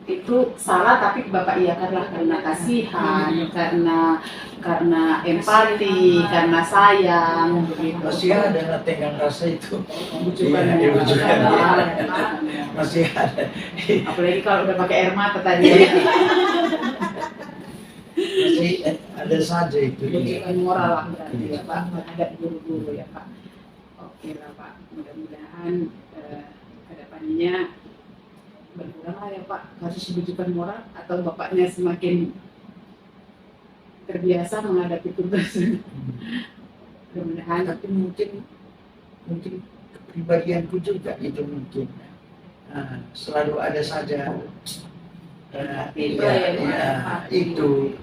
itu salah, tapi Bapak iakanlah karena kasihan, karena empati, karena sayang begitu. Masih ada tenggang rasa itu. Bujukan Iya, moral. bujukan. Pak. Masih ada. Apalagi kalau udah pakai air mata tadi. Masih ada saja itu. Bujukan moral lah berarti ya Pak, terhadap guru-guru ya Pak. Oke lah Pak, mudah-mudahan kedepannya berkurang lah ya Pak kasus bujukan moral, atau Bapaknya semakin terbiasa menghadapi tugas. Mudah-mudahan. Tapi mungkin kepribadianku juga itu mungkin. Selalu ada saja itu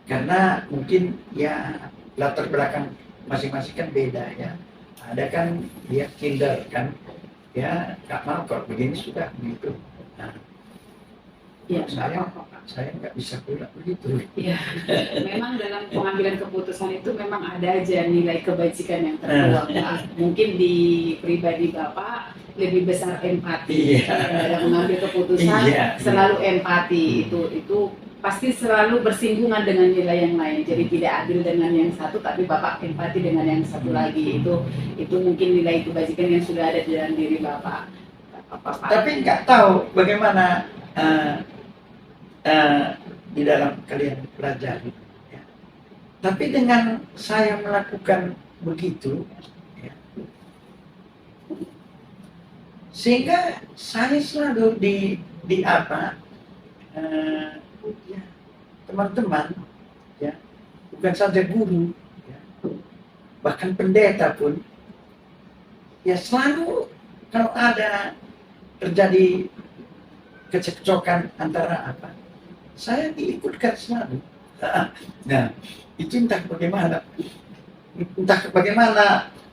karena mungkin ya latar belakang masing-masing kan beda ya. Ada kan dia kinder kan, ya nggak mau kalau begini sudah begitu. Ya, saya nggak bisa pula begitu. ya, memang dalam pengambilan keputusan itu memang ada aja nilai kebajikan yang tertuang Pak. Mungkin di pribadi Bapak lebih besar empati. Iya. Dalam mengambil keputusan Iya. selalu empati, itu pasti selalu bersinggungan dengan nilai yang lain. Jadi tidak adil dengan yang satu, tapi Bapak empati dengan yang satu lagi. Itu mungkin nilai kebajikan yang sudah ada di dalam diri Bapak. Tapi nggak tahu bagaimana di dalam kalian pelajari. Ya. Tapi dengan saya melakukan begitu, ya, sehingga saya selalu di apa ya, teman-teman, ya, bukan saja guru, ya, bahkan pendeta pun, ya selalu kalau ada terjadi kecekcokan antara apa, saya diikutkan selalu. Nah, itu entah bagaimana,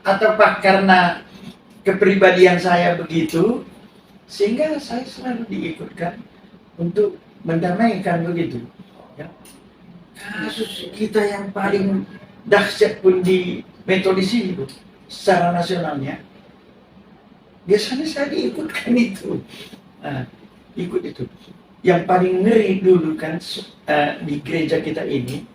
ataukah karena kepribadian saya begitu, sehingga saya selalu diikutkan untuk mendamaikan begitu. Ya. Kasus kita yang paling dahsyat pun di metodis ini, secara nasionalnya, biasanya saya diikutkan itu. Ikut itu. Yang paling ngeri dulu kan di gereja kita ini,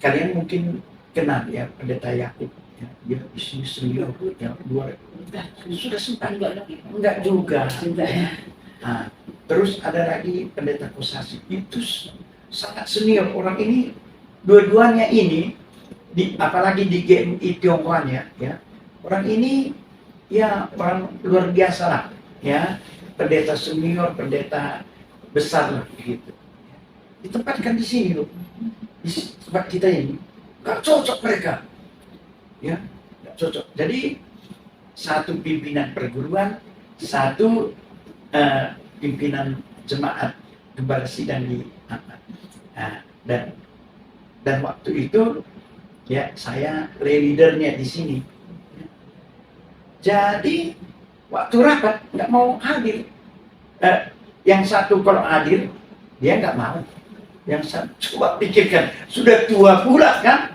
kalian mungkin kenal ya pendeta Yakub, ya, dia bisnis senior ya, sudah sempat enggak juga. Terus ada lagi pendeta Kosasi, itu sangat senior. Orang ini dua-duanya ini apalagi di GMI Tionghoanya, ya, orang ini ya orang luar biasa lah, ya, pendeta senior, pendeta besar lah gitu. Ditempatkan di sini loh, di tempat kita ini, nggak cocok mereka, ya, nggak cocok. Jadi satu pimpinan perguruan, satu pimpinan jemaat gembala sidang di dan waktu itu ya saya leadernya di sini. Jadi waktu rapat nggak mau hadir. Yang satu kalau hadir dia nggak mau. Yang satu coba pikirkan, sudah tua pula kan.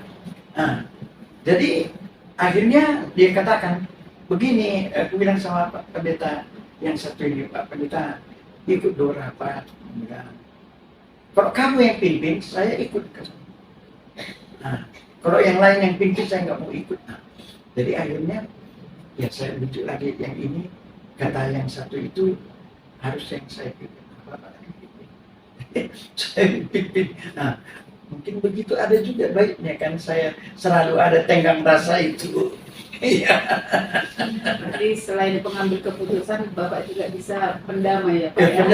Jadi akhirnya dia katakan begini, aku bilang sama Pak Pendeta yang satu ini, Pak Pendeta ikut doa rapat. Kalau kamu yang pimpin, saya ikut. Kalau yang lain yang pimpin saya nggak mau ikut. Jadi akhirnya ya saya bujuk lagi yang ini, kata yang satu itu harus yang saya pimpin. Saya pimpin. Mungkin begitu ada juga baiknya kan, saya selalu ada tenggang rasa itu. Jadi selain pengambil keputusan, Bapak juga bisa pendamai ya Pak ya.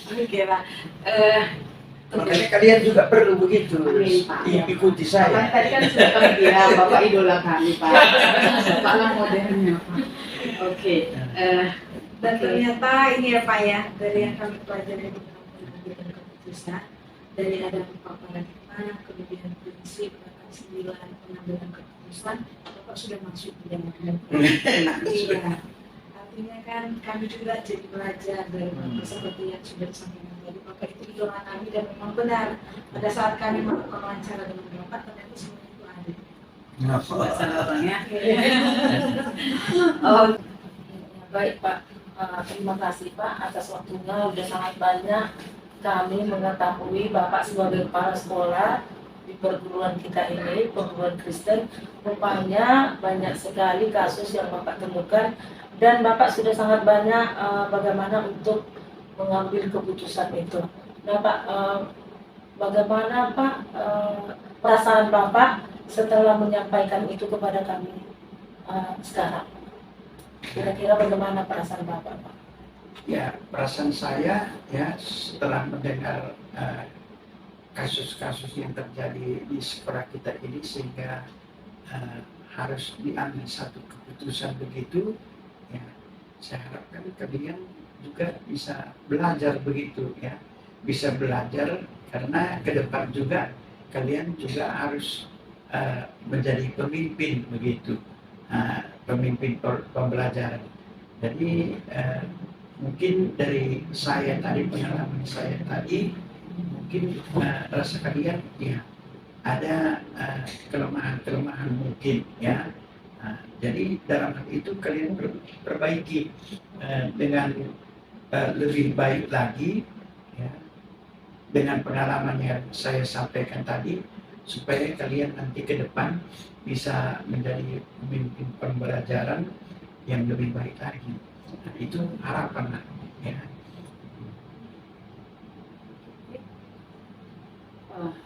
Oke lah. Makanya kalian juga perlu begitu, ikuti saya. Bapak tadi kan sudah kami bilang, Bapak idola kami Pak. Bapak lah modelnya Pak. Oke. Dan ternyata ini ya Pak ya, dari yang kami pelajari di dalam pengambilan keputusan, dari ada beberapa paradigma, kemudian prinsip, bahkan 9 pengambilan keputusan, Bapak sudah masuk di dalamnya. Iya. Artinya kan kami juga jadi belajar dari Bapak seperti yang sudah disampaikan tadi. Bapak itu idola kami dan memang benar. Pada saat kami melakukan wawancara dengan Bapak, ternyata semua itu ada. Salah orangnya. Oh, baik Pak. Terima kasih Pak atas waktunya. Udah sangat banyak kami mengetahui Bapak sebagai kepala sekolah di perguruan kita ini, perguruan Kristen. Rupanya banyak sekali kasus yang Bapak temukan dan Bapak sudah sangat banyak bagaimana untuk mengambil keputusan itu. Nah Pak, bagaimana Pak perasaan Bapak setelah menyampaikan itu kepada kami sekarang? Kira-kira bagaimana perasaan Bapak, Pak? Ya, perasaan saya ya setelah mendengar kasus-kasus yang terjadi di sekolah kita ini sehingga harus diambil satu keputusan begitu, ya saya harapkan kalian juga bisa belajar begitu ya, bisa belajar karena ke depan juga kalian juga harus menjadi pemimpin begitu. Pemimpin pembelajaran. Jadi mungkin dari saya tadi, pengalaman saya tadi, mungkin rasa kalian ya ada kelemahan-kelemahan mungkin ya. Jadi dalam hal itu kalian perbaiki dengan lebih baik lagi ya, dengan pengalaman yang saya sampaikan tadi, supaya kalian nanti ke depan bisa menjadi pemimpin pembelajaran yang lebih baik lagi. Nah, itu harapan ya.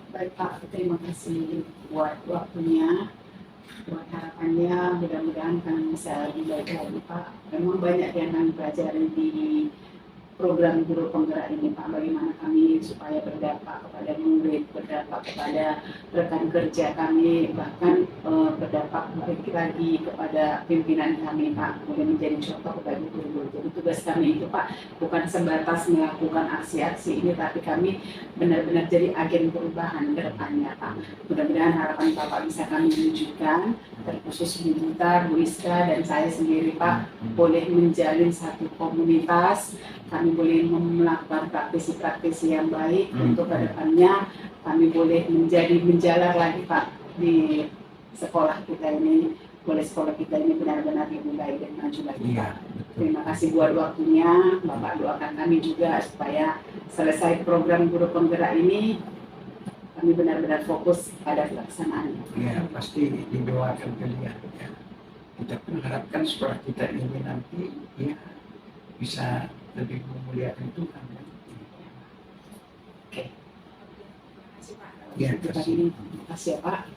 Baik Pak, terima kasih buat waktunya, buat harapannya. Mudah-mudahan kami bisa lebih baik lagi Pak. Memang banyak yang kami pelajari di program guru penggerak ini Pak, bagaimana kami supaya berdampak kepada murid, berdampak kepada rekan kerja kami, bahkan berdampak lagi kepada pimpinan kami Pak, kemudian menjadi contoh kepada guru-guru. Jadi tugas kami itu Pak bukan sebatas melakukan aksi-aksi ini, tapi kami benar-benar jadi agen perubahan ke depannya Pak. Mudah-mudahan harapan Bapak bisa kami wujudkan, terkhusus Bu Mutar, Bu Iska, dan saya sendiri Pak, boleh menjalin satu komunitas. Kami boleh melakukan praktisi-praktisi yang baik untuk kedepannya. Kami boleh menjalar lagi Pak di sekolah kita ini. Boleh sekolah kita ini benar-benar lebih baik dan maju lagi Pak. Terima kasih buat waktunya. Bapak doakan kami juga supaya selesai program guru penggerak ini, kami benar-benar fokus pada pelaksanaannya. Ya, pasti didoakan kalian ya. Kita mengharapkan sekolah kita ini nanti ya bisa lebih memuliakan Tuhan. Oke. Ya, Terima kasih ya Pak.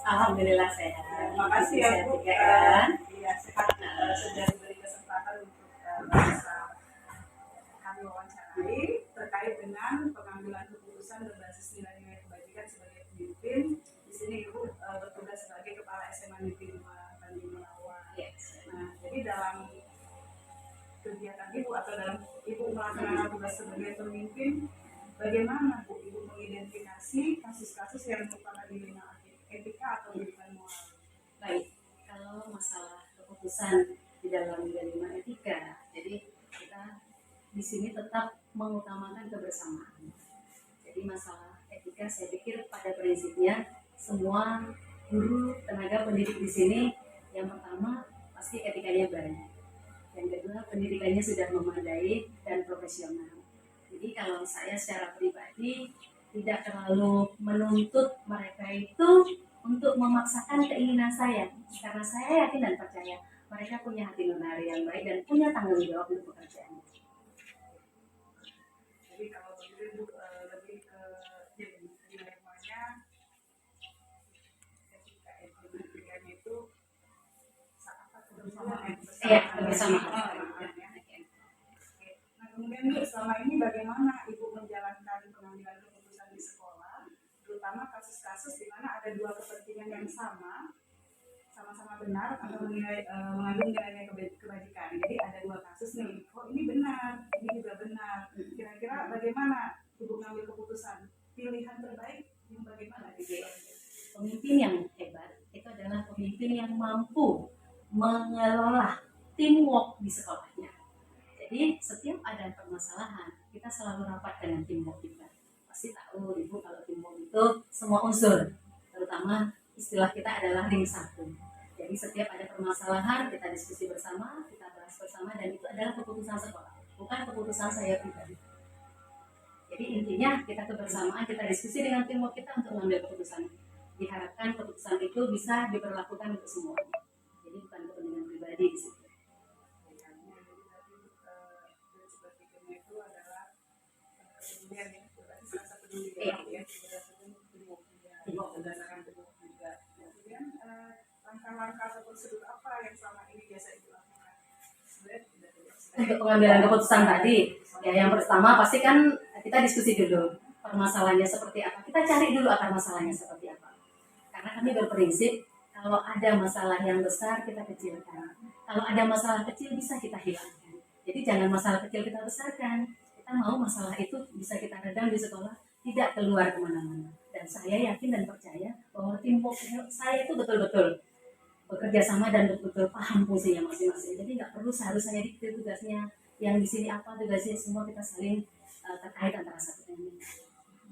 Alhamdulillah sehat. Terima kasih ya Bu. Iya, sehat. Sudah diberi kesempatan untuk bisa kami wawancarai terkait dengan pengambilan keputusan berbasis nilai-nilai kebajikan sebagai pemimpin. Di sini Ibu bertugas sebagai Kepala SMA Negeri 5 Bandung Menawa. Nah, jadi dalam kegiatan Ibu atau dalam Ibu melaksanakan tugas sebagai pemimpin, bagaimana Bu Ibu mengidentifikasi kasus-kasus yang merupakan dilema etika atau dilema moral? Baik, kalau masalah keputusan di dalam dilema etika, jadi kita di sini tetap mengutamakan kebersamaan. Jadi masalah etika semua guru, tenaga pendidik di sini, yang pertama pasti etikanya baik, yang kedua pendidikannya sudah memadai dan profesional. Jadi kalau saya secara pribadi tidak terlalu menuntut mereka itu untuk memaksakan keinginan saya, karena saya yakin dan percaya mereka punya hati nurani yang baik dan punya tanggung jawab untuk pekerjaan. Jadi kalau begitu lebih ke dilemanya ketika pendidikannya itu apa kebersamaan Iya, bersama. Nah kemudian Bu, selama ini bagaimana Ibu menjalankan pengambilan keputusan di sekolah, terutama kasus-kasus di mana ada dua kepentingan yang sama-sama benar atau mengandung nilai kebajikan. Jadi ada dua kasus nih, oh ini benar, ini juga benar. Kira-kira bagaimana Ibu mengambil keputusan? Pilihan terbaik yang bagaimana? Pemimpin yang hebat itu adalah pemimpin yang mampu mengelola teamwork di sekolahnya. Jadi setiap ada permasalahan, kita selalu rapat dengan teamwork kita. Pasti tahu Ibu kalau teamwork itu semua unsur, terutama istilah kita adalah ring satu. Jadi setiap ada permasalahan kita diskusi bersama, kita bahas bersama, dan itu adalah keputusan sekolah, bukan keputusan saya pribadi. Jadi intinya kita kebersamaan, kita diskusi dengan teamwork kita untuk mengambil keputusan. Diharapkan keputusan itu bisa diberlakukan untuk semua. Jadi bukan kepentingan pribadi di situ. Langkah-langkah atau prosedur apa yang selama ini biasa Ibu lakukan? Untuk pengambilan keputusan tadi, ya yang pertama pasti kan kita diskusi dulu permasalahannya seperti apa. Kita cari dulu akar masalahnya seperti apa. Karena kami berprinsip kalau ada masalah yang besar kita kecilkan. Kalau ada masalah kecil bisa kita hilangkan. Jadi jangan masalah kecil kita besarkan. Kita mau masalah itu bisa kita redam di sekolah, tidak keluar kemana-mana. Dan saya yakin dan percaya bahwa teamwork saya itu betul-betul bekerja sama dan betul-betul paham fungsinya masing-masing. Jadi nggak perlu seharusnya diktir tugasnya yang di sini apa tugasnya, semua kita saling terkait antara satu dan lain.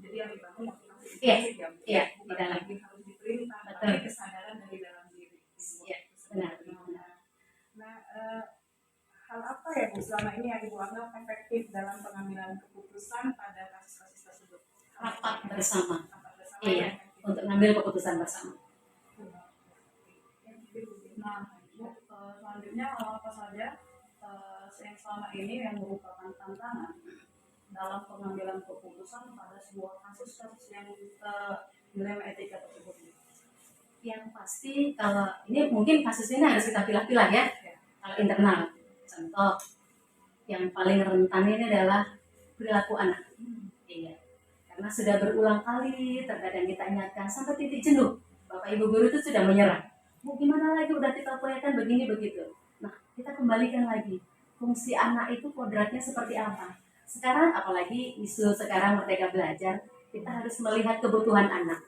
Jadi yang dibangun Iya, di dalam. harus diperintah, Betul. tapi kesadaran dari dalam diri. Iya, benar. Nah, hal apa ya Bu selama ini yang Ibu anggap efektif dalam pengambilan keputusan pada kasus-kasus tersebut? Rapat bersama. Rapat bersama Iya, yang efektif. untuk mengambil keputusan bersama. Nah, Bu, selanjutnya apa saja yang selama ini yang merupakan tantangan dalam pengambilan keputusan pada sebuah kasus-kasus yang dilema etika tersebut? Yang pasti kalau ini mungkin kasus ini harus kita pilah-pilah ya. Kalau internal, contoh yang paling rentan ini adalah perilaku anak. Iya, karena sudah berulang kali terkadang kita ingatkan sampai titik jenuh. Bapak Ibu guru itu sudah menyerah. Mau gimana lagi udah kita upayakan begini begitu. Nah, kita kembalikan lagi fungsi anak itu kodratnya seperti apa. Sekarang apalagi isu sekarang Merdeka Belajar, kita harus melihat kebutuhan anak.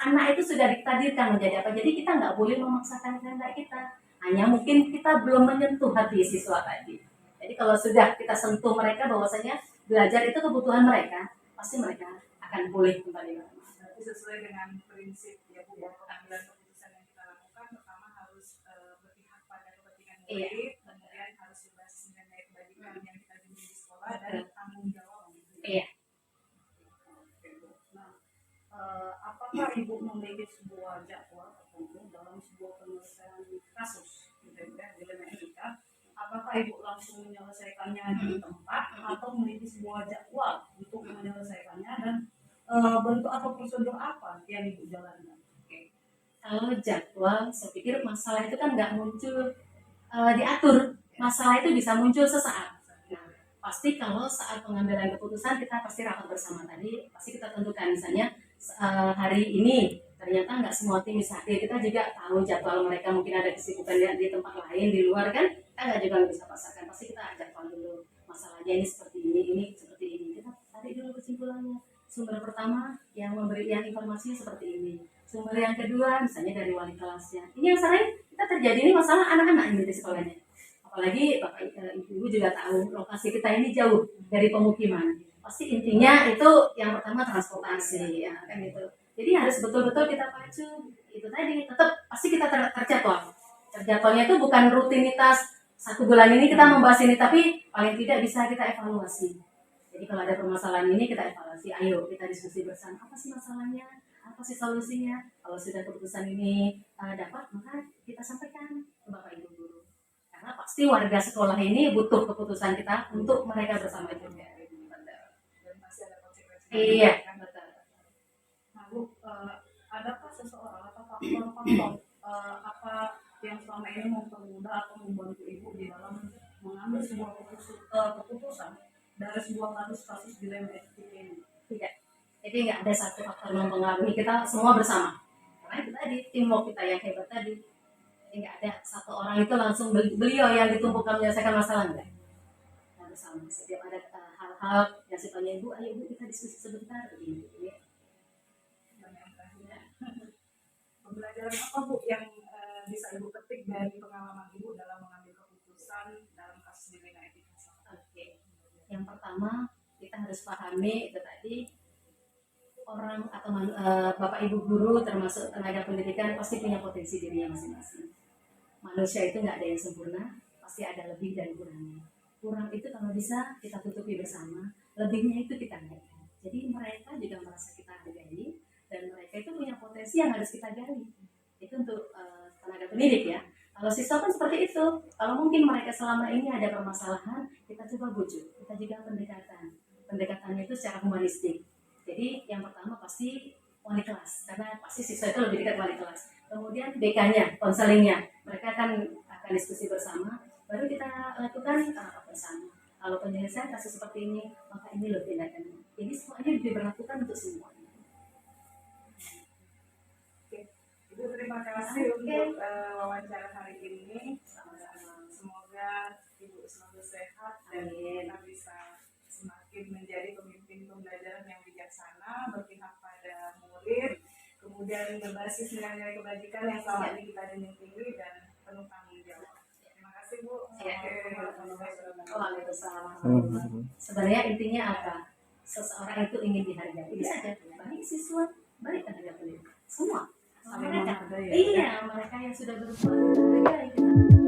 Anak itu sudah ditakdirkan menjadi apa, jadi kita nggak boleh memaksakan kehendak kita. Hanya mungkin kita belum menyentuh hati siswa tadi. Jadi kalau sudah kita sentuh mereka bahwasanya belajar itu kebutuhan mereka, pasti mereka akan boleh kembali ke rumah. Berarti sesuai dengan prinsip ya Bu, bahwa pengambilan keputusan yang kita lakukan pertama harus berpihak pada kepentingan murid, kemudian harus berbasis nilai kebajikan yang kita bimbing di sekolah dan tanggung jawab. Iya. Apakah Ibu memiliki sebuah jadwal tertentu dalam sebuah penyelesaian kasus dilema etika? Apakah Ibu langsung menyelesaikannya di tempat atau memiliki sebuah jadwal untuk menyelesaikannya dan bentuk atau prosedur apa yang Ibu jalankan? Kalau jadwal, saya pikir masalah itu kan nggak muncul diatur. Masalah itu bisa muncul sesaat. Nah, pasti kalau saat pengambilan keputusan kita pasti rapat bersama tadi, pasti kita tentukan misalnya hari ini ternyata nggak semua tim bisa hadir. Kita juga tahu jadwal mereka mungkin ada kesibukan di tempat lain di luar kan, kita nggak juga bisa pasarkan. Pasti kita jadwal dulu masalahnya ini seperti ini seperti ini. Kita tarik dulu kesimpulannya. Sumber pertama yang memberikan informasinya seperti ini. Sumber yang kedua misalnya dari wali kelasnya. Ini yang sering kita terjadi ini masalah anak-anak ini di sekolahnya. Apalagi Bapak Ibu juga tahu lokasi kita ini jauh dari pemukiman. Pasti intinya itu yang pertama transportasi ya kan gitu. Jadi harus betul-betul kita pacu. Itu tadi tetap pasti kita terjadwal. Terjadwalnya itu bukan rutinitas 1 bulan ini kita membahas ini, tapi paling tidak bisa kita evaluasi. Jadi kalau ada permasalahan ini kita evaluasi, ayo kita diskusi bersama apa sih masalahnya, apa sih solusinya. Kalau sudah keputusan ini dapat, maka kita sampaikan ke Bapak Ibu guru. Karena pasti warga sekolah ini butuh keputusan kita untuk mereka bersama juga. Dan masih ada konsekuensi. Iya, betul. Nah, Bu, adakah seseorang atau faktor-faktor apa yang selama ini mempermudah atau membantu Ibu di dalam mengambil sebuah keputusan dari sebuah kasus-kasus dilema etik ini? Tidak. Jadi nggak ada satu faktor mempengaruhi, kita semua bersama. Karena itu tadi teamwork kita yang hebat tadi. Jadi nggak ada satu orang itu langsung beliau yang ditumpukkan menyelesaikan masalah, enggak. Kita bersama. Setiap ada hal-hal yang sifatnya Ibu, ayo Bu kita diskusi sebentar. Gitu. Pembelajaran apa Bu yang bisa Ibu petik dari pengalaman Ibu dalam mengambil keputusan dalam kasus dilema etik? Oke. Yang pertama kita harus pahami itu tadi orang atau Bapak Ibu guru termasuk tenaga pendidikan pasti punya potensi dirinya masing-masing. Manusia itu nggak ada yang sempurna, pasti ada lebih dan kurangnya. Kurang itu kalau bisa kita tutupi bersama, lebihnya itu kita hargai. Jadi mereka juga merasa kita hargai dan mereka itu punya potensi yang harus kita gali. Itu untuk tenaga pendidik ya. Kalau siswa kan seperti itu. Kalau mungkin mereka selama ini ada permasalahan, kita coba bujuk, kita juga pendekatan. Pendekatannya itu secara humanistik. Jadi yang pertama pasti wali kelas, karena pasti siswa itu lebih dekat wali kelas. Kemudian BK-nya, konselingnya, mereka akan diskusi bersama. Baru kita lakukan rapat bersama. Kalau penyelesaian kasus seperti ini, maka ini loh tindakannya. Jadi semuanya diberlakukan untuk semua. Ibu terima kasih untuk wawancara hari ini. Semoga Ibu selalu sehat dan kita bisa semakin menjadi pemimpin pembelajaran yang bijaksana, berpihak pada murid, kemudian berbasis nilai-nilai kebajikan yang selama ini kita junjung tinggi dan penuh tanggung jawab. Terima kasih Bu. Waalaikumsalam. Sebenarnya intinya apa? Seseorang itu ingin dihargai. Itu saja. Baik siswa, baik tenaga pendidik, semua. Saling menghargai ya. Iya, mereka yang sudah berbuat menghargai kita.